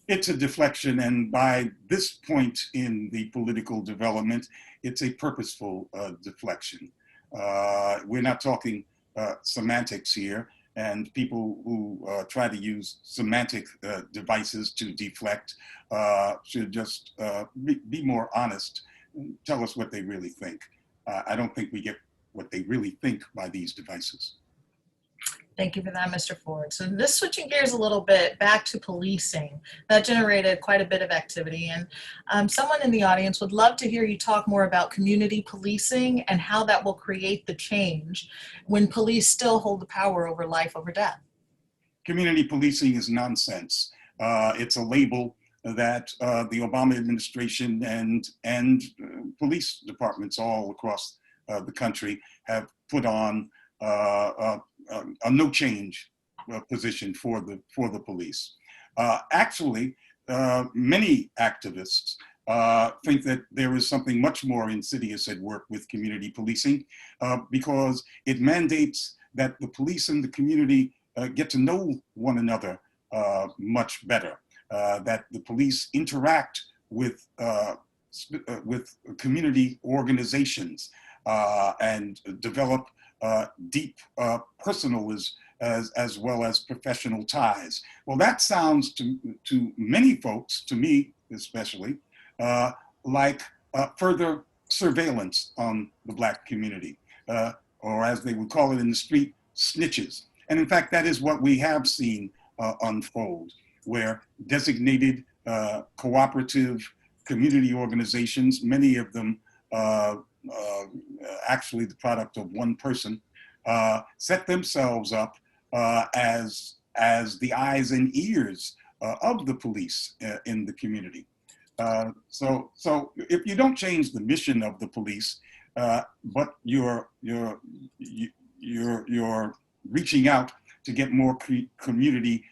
Speaker 4: It's a deflection, and by this point in the political development, it's a purposeful deflection. We're not talking semantics here. And people who try to use semantic devices to deflect should just be more honest and tell us what they really think. I don't think we get what they really think by these devices.
Speaker 2: Thank you for that, Mr. Ford. So this switching gears a little bit back to policing, that generated quite a bit of activity. And someone in the audience would love to hear you talk more about community policing and how that will create the change when police still hold the power over life over death.
Speaker 4: Community policing is nonsense. It's a label that the Obama administration and police departments all across the country have put on a no change position for the police. Actually, many activists think that there is something much more insidious at work with community policing, because it mandates that the police and the community get to know one another much better, that the police interact with community organizations and develop deep personal as well as professional ties. Well, that sounds to many folks, to me especially, like further surveillance on the Black community, or as they would call it in the street, snitches. And in fact, that is what we have seen unfold, where designated cooperative community organizations, many of them actually the product of one person, set themselves up as the eyes and ears of the police in the community. So if you don't change the mission of the police, but you're reaching out to get more community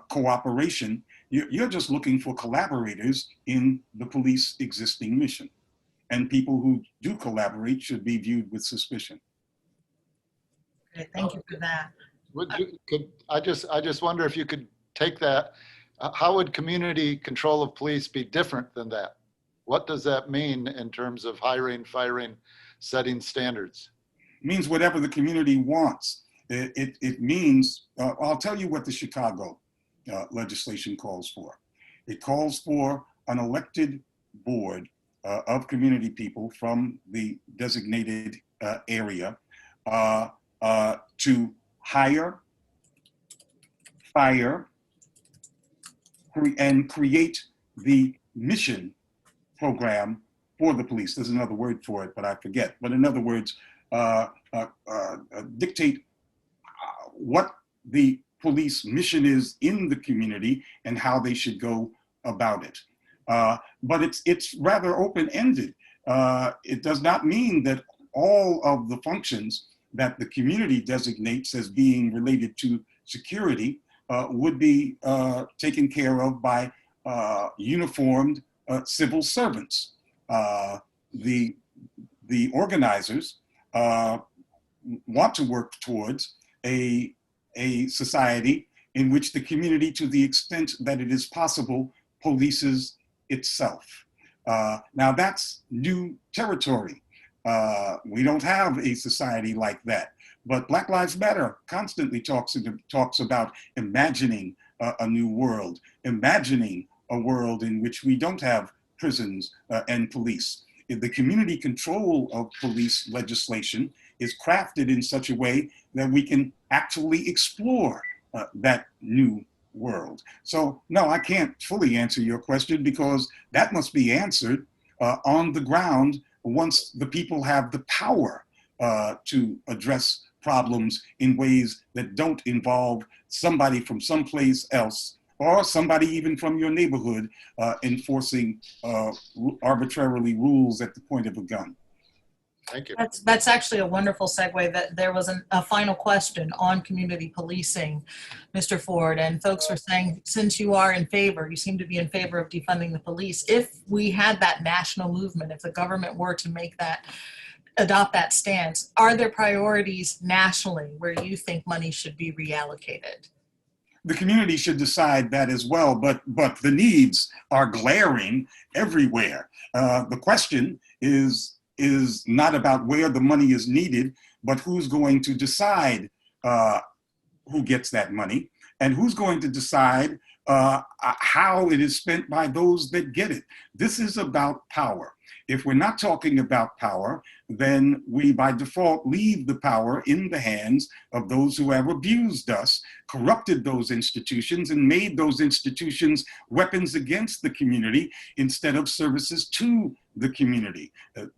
Speaker 4: cooperation, you're just looking for collaborators in the police existing mission. And people who do collaborate should be viewed with suspicion.
Speaker 2: Okay, thank you for that.
Speaker 3: I just wonder if you could take that. How would community control of police be different than that? What does that mean in terms of hiring, firing, setting standards?
Speaker 4: It means whatever the community wants. It means, I'll tell you what the Chicago legislation calls for. It calls for an elected board of community people from the designated area to hire, fire, and create the mission program for the police. There's another word for it, but I forget. But in other words, dictate what the police mission is in the community and how they should go about it. But it's rather open-ended. It does not mean that all of the functions that the community designates as being related to security would be taken care of by uniformed civil servants. The organizers want to work towards a society in which the community, to the extent that it is possible, polices itself. Now that's new territory. We don't have a society like that. But Black Lives Matter constantly talks about imagining a new world, imagining a world in which we don't have prisons and police. The community control of police legislation is crafted in such a way that we can actually explore that new world. So no, I can't fully answer your question, because that must be answered on the ground once the people have the power to address problems in ways that don't involve somebody from someplace else, or somebody even from your neighborhood enforcing arbitrarily rules at the point of a gun.
Speaker 3: Thank you.
Speaker 2: That's actually a wonderful segue. That there was a final question on community policing, Mr. Ford, and folks were saying, since you are in favor, you seem to be in favor of defunding the police. If we had that national movement, if the government were to adopt that stance, are there priorities nationally where you think money should be reallocated?
Speaker 4: The community should decide that as well, but the needs are glaring everywhere. The question is not about where the money is needed, but who's going to decide who gets that money, and who's going to decide how it is spent by those that get it. This is about power. If we're not talking about power, then we by default leave the power in the hands of those who have abused us, corrupted those institutions, and made those institutions weapons against the community instead of services to the community.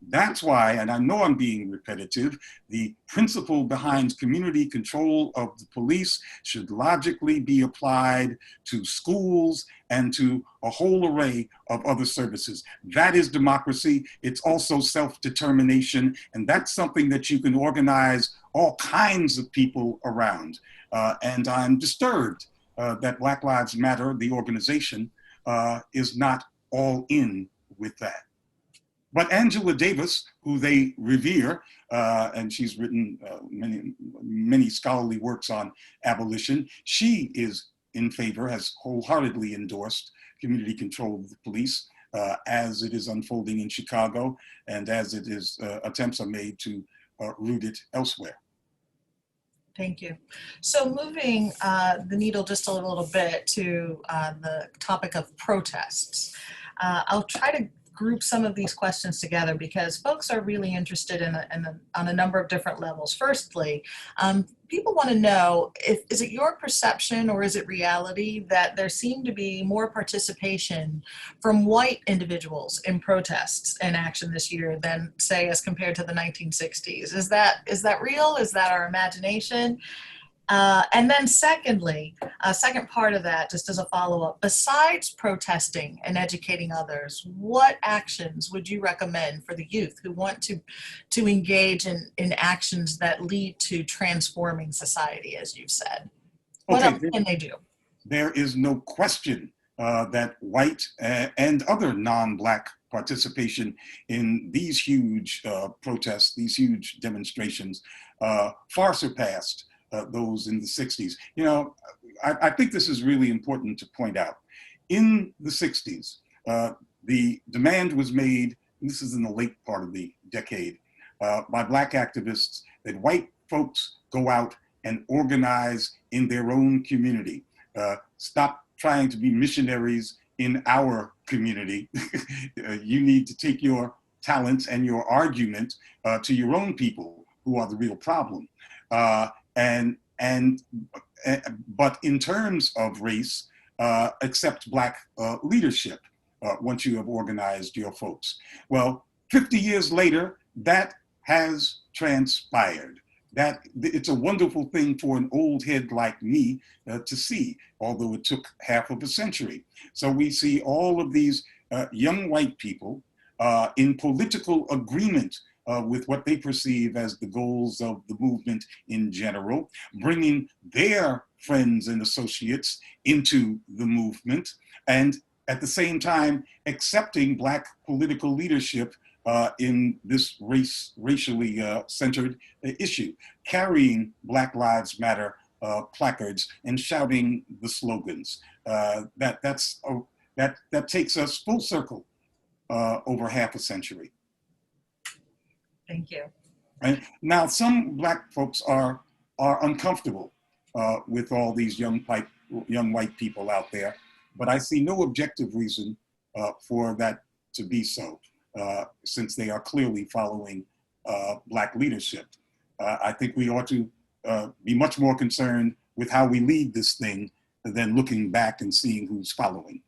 Speaker 4: That's why, and I know I'm being repetitive, the principle behind community control of the police should logically be applied to schools and to a whole array of other services. That is democracy. It's also self-determination, and that's something that you can organize all kinds of people around. And I'm disturbed that Black Lives Matter, the organization, is not all in with that. But Angela Davis, who they revere, and she's written many scholarly works on abolition, she is in favor, has wholeheartedly endorsed community control of the police as it is unfolding in Chicago and as it is attempts are made to root it elsewhere.
Speaker 2: Thank you. So moving the needle just a little bit to the topic of protests. I'll try to group some of these questions together because folks are really interested on a number of different levels. Firstly, people want to know, is it your perception or is it reality that there seemed to be more participation from white individuals in protests and action this year than, say, as compared to the 1960s? Is that real? Is that our imagination? And then secondly, second part of that, just as a follow-up, besides protesting and educating others, what actions would you recommend for the youth who want to engage in actions that lead to transforming society, as you've said? What else can they do?
Speaker 4: There is no question that white and other non-Black participation in these huge protests, these huge demonstrations, far surpassed those in the 60s. You know, I think this is really important to point out. In the 60s, the demand was made, and this is in the late part of the decade, by Black activists that white folks go out and organize in their own community. Stop trying to be missionaries in our community. You need to take your talents and your argument to your own people who are the real problem. But in terms of race, accept Black leadership once you have organized your folks. Well, 50 years later, that has transpired. That it's a wonderful thing for an old head like me to see, although it took half of a century. So we see all of these young white people in political agreement with what they perceive as the goals of the movement in general, bringing their friends and associates into the movement, and at the same time accepting Black political leadership in this racially centered issue, carrying Black Lives Matter placards and shouting the slogans. That takes us full circle over half a century.
Speaker 2: Thank you.
Speaker 4: Right? Now, some Black folks are uncomfortable with all these young white people out there, but I see no objective reason for that to be so, since they are clearly following Black leadership. I think we ought to be much more concerned with how we lead this thing than looking back and seeing who's following.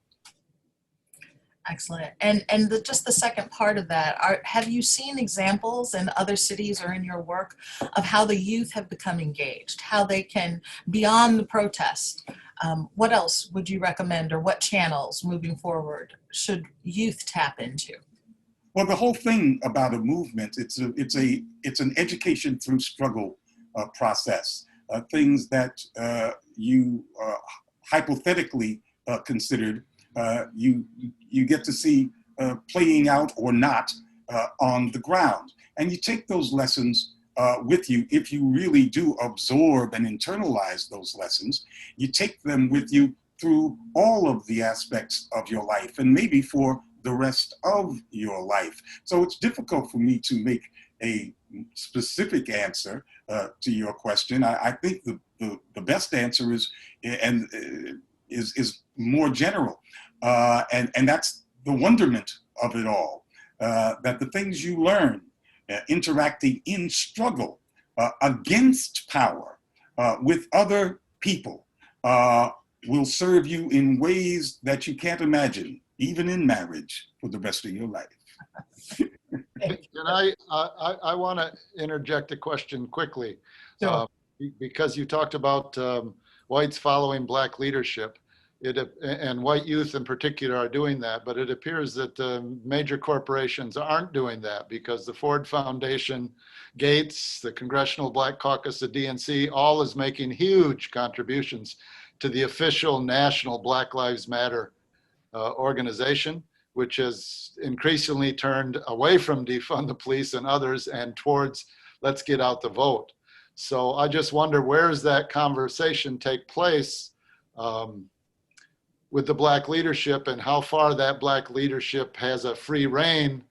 Speaker 2: Excellent. And just the second part of that, have you seen examples in other cities or in your work of how the youth have become engaged, how they can, beyond the protest, what else would you recommend, or what channels moving forward should youth tap into?
Speaker 4: Well, the whole thing about a movement, it's an education through struggle process. Things that you hypothetically considered, you get to see playing out or not on the ground. And you take those lessons with you. If you really do absorb and internalize those lessons, you take them with you through all of the aspects of your life, and maybe for the rest of your life. So it's difficult for me to make a specific answer to your question. I think the best answer is more general. And that's the wonderment of it all, that the things you learn interacting in struggle against power with other people will serve you in ways that you can't imagine, even in marriage, for the rest of your life.
Speaker 3: Can I want to interject a question quickly, because you talked about whites following Black leadership. And white youth in particular are doing that, but it appears that major corporations aren't doing that, because the Ford Foundation, Gates, the Congressional Black Caucus, the DNC, all is making huge contributions to the official national Black Lives Matter organization, which has increasingly turned away from defund the police and others and towards let's get out the vote. So I just wonder, where does that conversation take place with the Black leadership, and how far that Black leadership has a free rein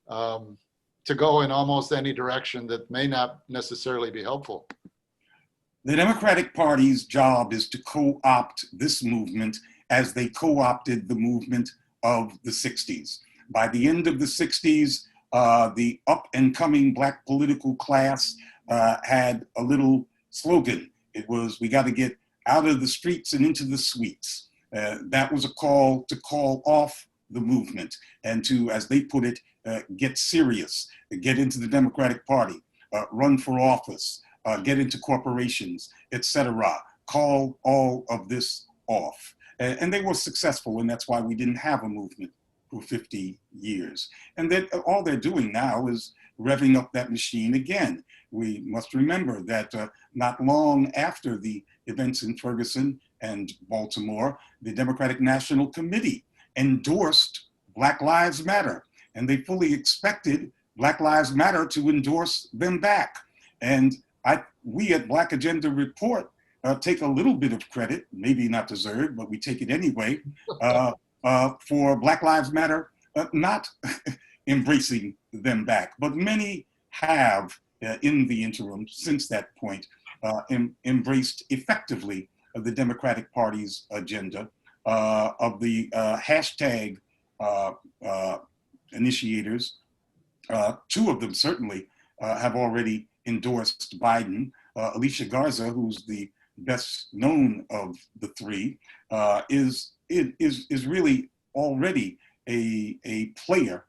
Speaker 3: to go in almost any direction that may not necessarily be helpful?
Speaker 4: The Democratic Party's job is to co-opt this movement as they co-opted the movement of the 60s. By the end of the 60s, the up-and-coming Black political class had a little slogan. It was, we got to get out of the streets and into the suites. That was a call to call off the movement and to, as they put it, get serious, get into the Democratic Party, run for office, get into corporations, etc. Call all of this off. And they were successful, and that's why we didn't have a movement for 50 years. And that all they're doing now is revving up that machine again. We must remember that not long after the events in Ferguson and Baltimore, the Democratic National Committee endorsed Black Lives Matter, and they fully expected Black Lives Matter to endorse them back. And we at Black Agenda Report take a little bit of credit, maybe not deserved, but we take it anyway, for Black Lives Matter not embracing them back. But many have, in the interim, since that point, embraced effectively the Democratic Party's agenda. Of the hashtag initiators, two of them certainly have already endorsed Biden. Alicia Garza, who's the best known of the three, is really already a player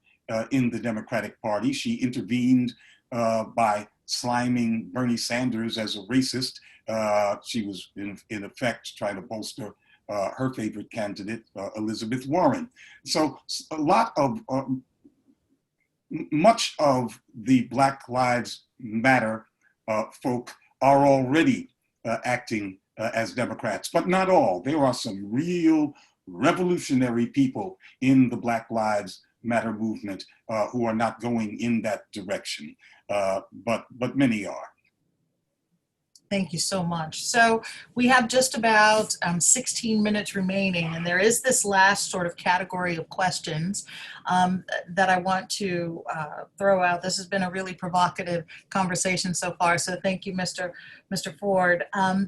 Speaker 4: in the Democratic Party. She intervened by sliming Bernie Sanders as a racist. She was in effect trying to bolster her favorite candidate, Elizabeth Warren. So a lot of, much of the Black Lives Matter folk are already acting as Democrats, but not all. There are some real revolutionary people in the Black Lives Matter movement who are not going in that direction, but many are.
Speaker 2: Thank you so much. So we have just about 16 minutes remaining, and there is this last sort of category of questions that I want to throw out. This has been a really provocative conversation so far, so thank you, Mr. Ford.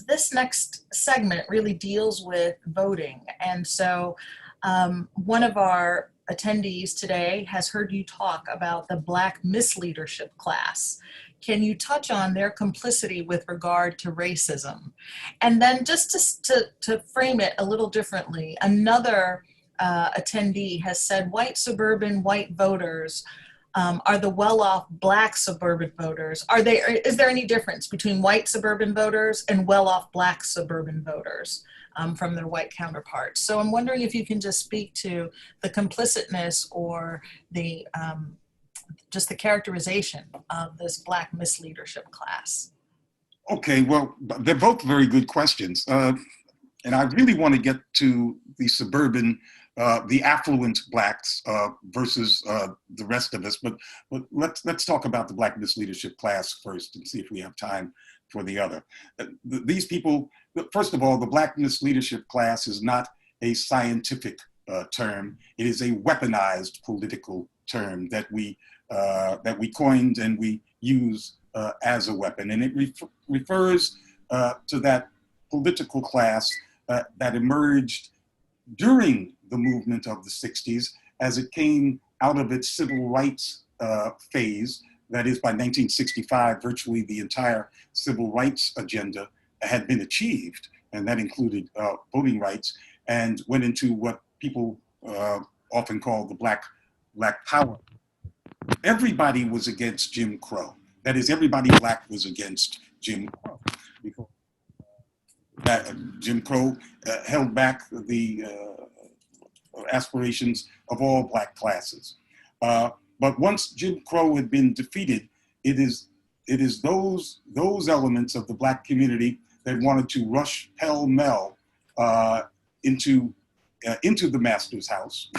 Speaker 2: This next segment really deals with voting, and so one of our attendees today has heard you talk about the Black misleadership class. Can you touch on their complicity with regard to racism? And then just to frame it a little differently, another attendee has said white suburban white voters are the well-off Black suburban voters. Is there any difference between white suburban voters and well-off Black suburban voters from their white counterparts? So I'm wondering if you can just speak to the complicitness or the just the characterization of this Black misleadership class.
Speaker 4: Okay, well, they're both very good questions. And I really want to get to the suburban, the affluent Blacks versus the rest of us, but let's talk about the Black misleadership class first and see if we have time for the other. These people, first of all, the Black misleadership class is not a scientific term. It is a weaponized political term that we coined and we use as a weapon. And it refers to that political class that emerged during the movement of the 60s as it came out of its civil rights phase. That is, by 1965, virtually the entire civil rights agenda had been achieved, and that included voting rights, and went into what people often call the Black Power. Everybody was against Jim Crow. That is, everybody Black was against Jim Crow. Because Jim Crow held back the aspirations of all Black classes. But once Jim Crow had been defeated, it is those elements of the Black community that wanted to rush pell-mell into into the master's house,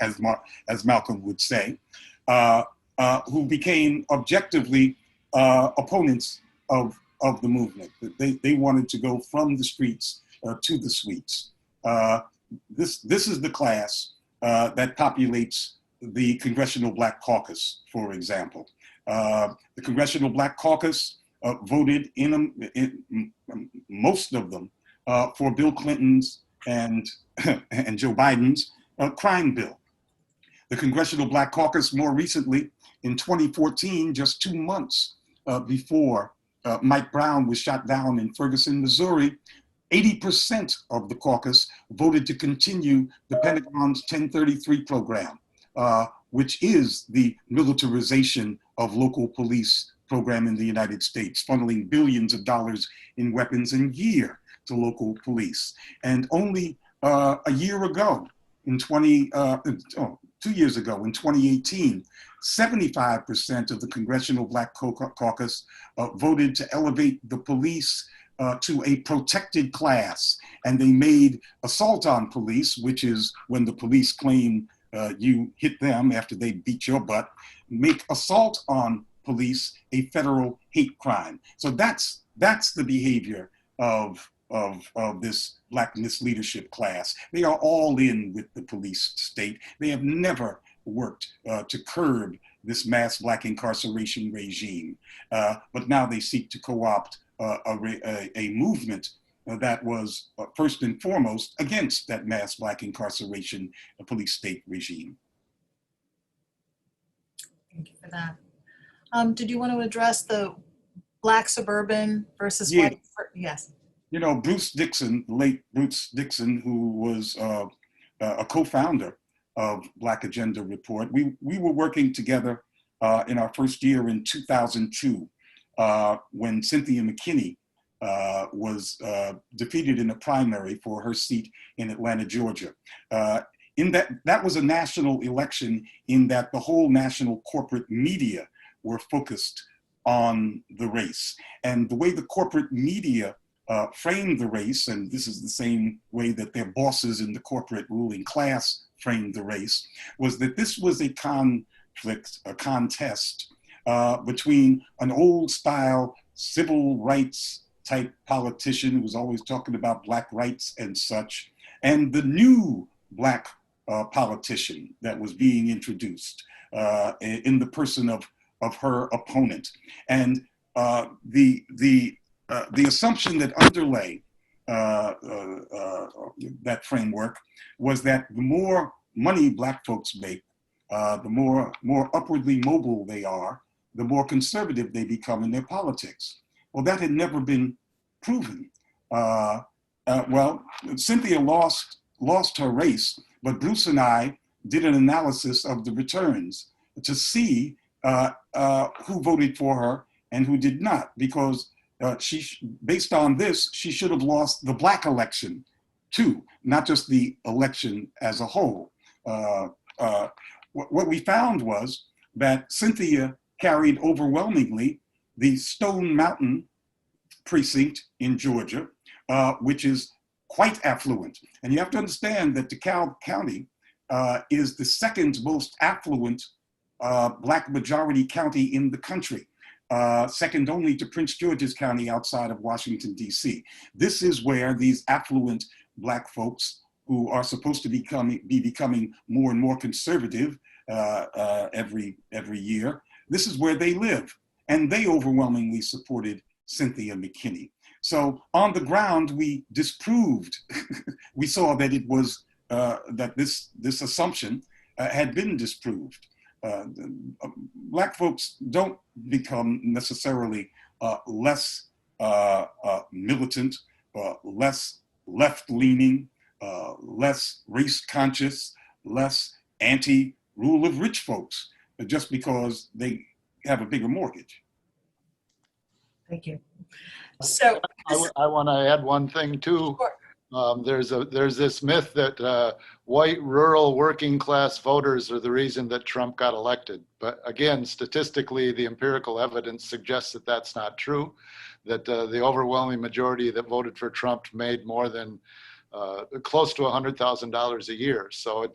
Speaker 4: as Malcolm would say, who became objectively opponents of the movement. They wanted to go from the streets to the suites. This is the class that populates the Congressional Black Caucus, for example. The Congressional Black Caucus voted in most of them for Bill Clinton's and Joe Biden's crime bill. The Congressional Black Caucus more recently, in 2014, just 2 months before Mike Brown was shot down in Ferguson, Missouri, 80% of the caucus voted to continue the Pentagon's 1033 program, which is the militarization of local police program in the United States, funneling billions of dollars in weapons and gear to local police. And only a year ago, 2 years ago, in 2018, 75% of the Congressional Black Caucus voted to elevate the police to a protected class. And they made assault on police, which is when the police claim you hit them after they beat your butt, make assault on police a federal hate crime. So that's the behavior of this Black misleadership class. They are all in with the police state. They have never worked to curb this mass Black incarceration regime. But now they seek to co-opt a movement that was first and foremost against that mass Black incarceration police state regime.
Speaker 2: Thank you for that. Did you want to address the Black suburban versus
Speaker 4: Yeah.
Speaker 2: white? Yes.
Speaker 4: You know, Bruce Dixon, the late Bruce Dixon, who was a co-founder of Black Agenda Report, we were working together in our first year in 2002 when Cynthia McKinney was defeated in a primary for her seat in Atlanta, Georgia. That was a national election in that the whole national corporate media were focused on the race. And the way the corporate media framed the race, and this is the same way that their bosses in the corporate ruling class framed the race, was that this was a conflict, a contest between an old style civil rights type politician who was always talking about Black rights and such, and the new Black politician that was being introduced in the person of her opponent. And the assumption that underlay that framework was that the more money Black folks make, the more upwardly mobile they are, the more conservative they become in their politics. Well, that had never been proven. Well, Cynthia lost her race, but Bruce and I did an analysis of the returns to see who voted for her and who did not, because based on this, she should have lost the Black election too, not just the election as a whole. What we found was that Cynthia carried overwhelmingly the Stone Mountain precinct in Georgia, which is quite affluent. And you have to understand that DeKalb County is the second most affluent Black majority county in the country, second only to Prince George's County outside of Washington, D.C. This is where these affluent Black folks who are supposed to be becoming more and more conservative every year, this is where they live. And they overwhelmingly supported Cynthia McKinney. So on the ground, we disproved, we saw that it was, that this assumption had been disproved. Black folks don't become necessarily less militant, less left-leaning, less race-conscious, less anti-rule of rich folks, just because they have a bigger mortgage.
Speaker 2: Thank you. So
Speaker 3: I want to add one thing too.
Speaker 2: Sure.
Speaker 3: There's this myth that white rural working class voters are the reason that Trump got elected. But again, statistically, the empirical evidence suggests that that's not true, that the overwhelming majority that voted for Trump made more than close to $100,000 a year. So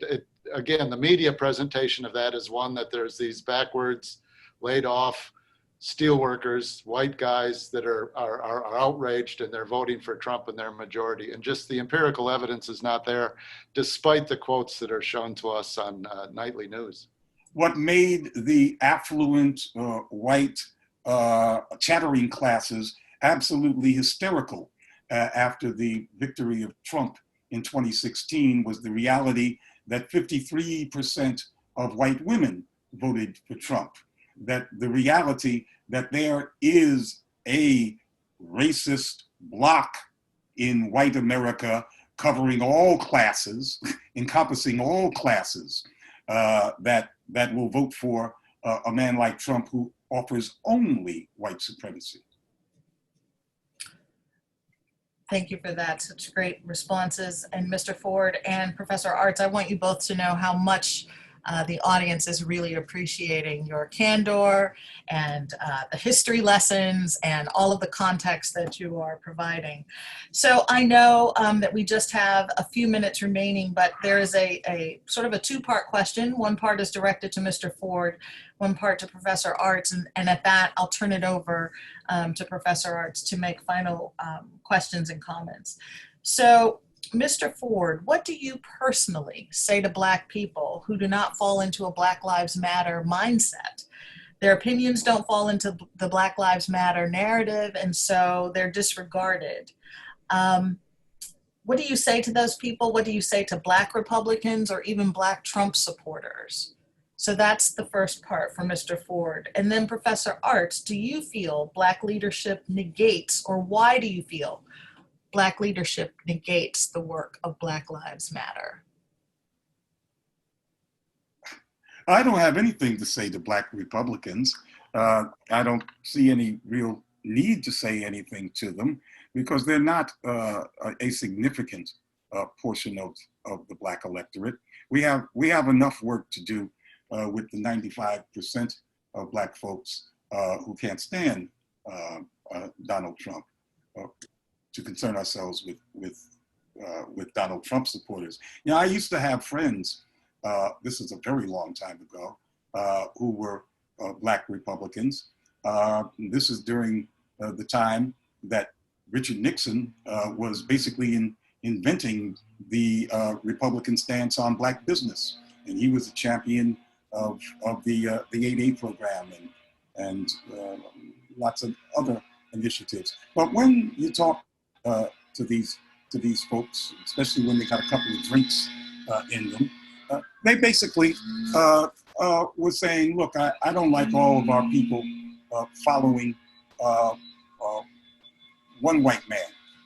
Speaker 3: again, the media presentation of that is one that there's these backwards, laid off steel workers, white guys that are outraged and they're voting for Trump in their majority. And just the empirical evidence is not there, despite the quotes that are shown to us on nightly news.
Speaker 4: What made the affluent white chattering classes absolutely hysterical after the victory of Trump in 2016 was the reality that 53% of white women voted for Trump. That the reality that there is a racist bloc in white America covering all classes, encompassing all classes, that will vote for a man like Trump who offers only white supremacy.
Speaker 2: Thank you for that. Such great responses. And Mr. Ford and Professor Artz, I want you both to know how much the audience is really appreciating your candor and the history lessons and all of the context that you are providing. So I know that we just have a few minutes remaining, but there is a sort of a two-part question. One part is directed to Mr. Ford, one part to Professor Artz, and at that, I'll turn it over to Professor Artz to make final questions and comments. So, Mr. Ford, what do you personally say to Black people who do not fall into a Black Lives Matter mindset? Their opinions don't fall into the Black Lives Matter narrative, and so they're disregarded. What do you say to those people? What do you say to Black Republicans or even Black Trump supporters? So that's the first part for Mr. Ford. And then Professor Artz, do you feel Black leadership negates, or why do you feel Black leadership negates the work of Black Lives Matter?
Speaker 4: I don't have anything to say to Black Republicans. I don't see any real need to say anything to them because they're not a significant portion of the Black electorate. We have enough work to do with the 95% of Black folks who can't stand Donald Trump to concern ourselves with Donald Trump supporters. You know, I used to have friends, this is a very long time ago, who were Black Republicans. This is during the time that Richard Nixon was basically inventing the Republican stance on Black business. And he was a champion of the 8A program and lots of other initiatives. But when you talk to these folks, especially when they got a couple of drinks in them, they basically were saying, look, I don't like all of our people following one white man.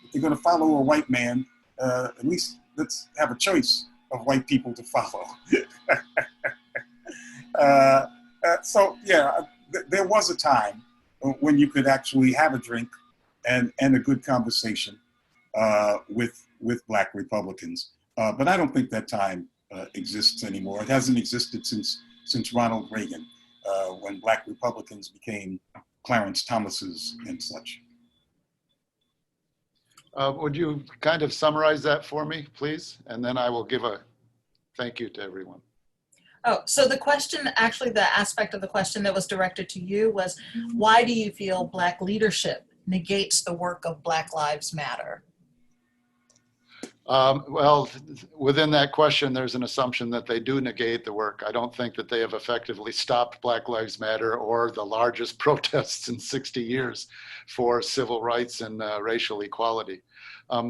Speaker 4: If they're going to follow a white man, at least let's have a choice of white people to follow. So yeah, there was a time when you could actually have a drink and a good conversation with Black Republicans. But I don't think that time exists anymore. It hasn't existed since Ronald Reagan, when Black Republicans became Clarence Thomases and such.
Speaker 3: Would you kind of summarize that for me, please? And then I will give a thank you to everyone.
Speaker 2: Oh, so the question, actually the aspect of the question that was directed to you was, why do you feel Black leadership negates the work of Black Lives Matter?
Speaker 3: Well, within that question, there's an assumption that they do negate the work. I don't think that they have effectively stopped Black Lives Matter or the largest protests in 60 years for civil rights and racial equality.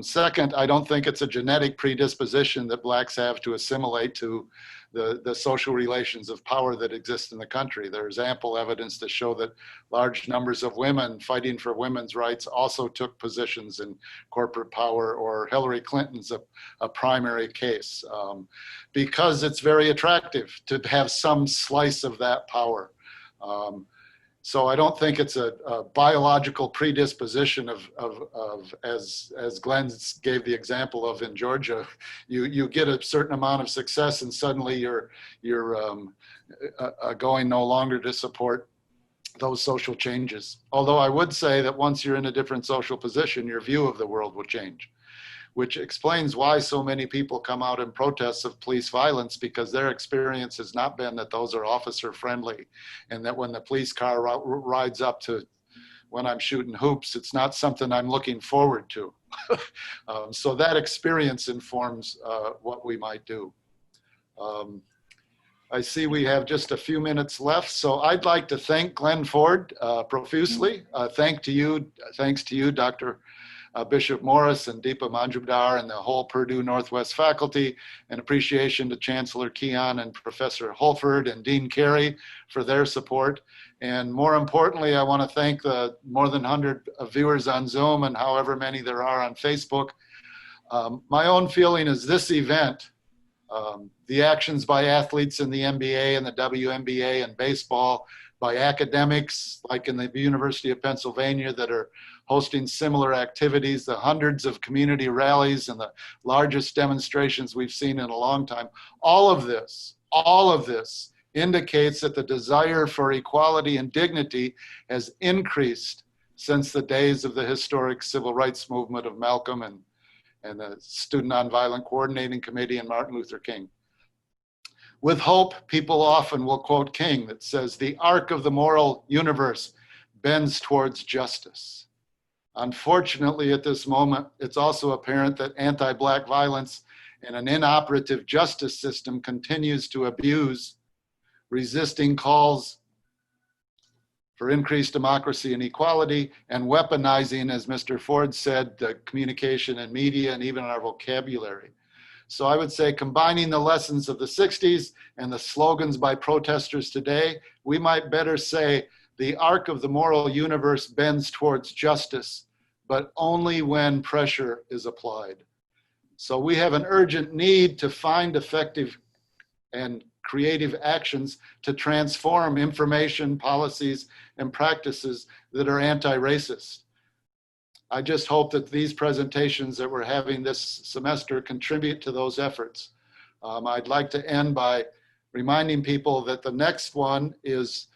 Speaker 3: Second, I don't think it's a genetic predisposition that Blacks have to assimilate to the social relations of power that exist in the country. There's ample evidence to show that large numbers of women fighting for women's rights also took positions in corporate power, or Hillary Clinton's a primary case, because it's very attractive to have some slice of that power. So I don't think it's a biological predisposition of as Glenn gave the example of in Georgia, you get a certain amount of success and suddenly you're going no longer to support those social changes. Although I would say that once you're in a different social position, your view of the world will change. which explains why so many people come out in protests of police violence, because their experience has not been that those are officer friendly, and that when the police car rides up to when I'm shooting hoops, it's not something I'm looking forward to. So that experience informs what we might do. I see we have just a few minutes left, so I'd like to thank Glenn Ford profusely. Thanks to you, Dr. Bishop Morris and Deepa Majumdar and the whole Purdue Northwest faculty, and appreciation to Chancellor Keon and Professor Holford and Dean Carey for their support. And more importantly, I want to thank the more than 100 viewers on Zoom and however many there are on Facebook. My own feeling is this event, the actions by athletes in the NBA and the WNBA and baseball, by academics like in the University of Pennsylvania that are hosting similar activities, the hundreds of community rallies and the largest demonstrations we've seen in a long time. All of this indicates that the desire for equality and dignity has increased since the days of the historic civil rights movement of Malcolm and the Student Nonviolent Coordinating Committee and Martin Luther King. With hope, people often will quote King that says, "The arc of the moral universe bends towards justice." Unfortunately, at this moment, it's also apparent that anti-Black violence and an inoperative justice system continues to abuse, resisting calls for increased democracy and equality, and weaponizing, as Mr. Ford said, the communication and media and even our vocabulary. So I would say, combining the lessons of the 60s and the slogans by protesters today, we might better say, the arc of the moral universe bends towards justice, but only when pressure is applied. So we have an urgent need to find effective and creative actions to transform information, policies, and practices that are anti-racist. I just hope that these presentations that we're having this semester contribute to those efforts. I'd like to end by reminding people that the next one is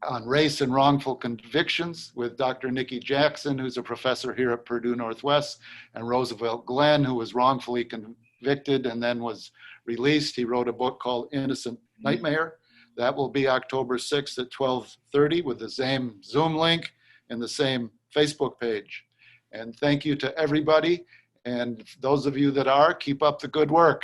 Speaker 3: on race and wrongful convictions with Dr. Nikki Jackson, who's a professor here at Purdue Northwest, and Roosevelt Glenn, who was wrongfully convicted and then was released. He wrote a book called Innocent Nightmare. That will be October 6th at 12:30 with the same Zoom link and the same Facebook page. And thank you to everybody. And those of you that are, keep up the good work.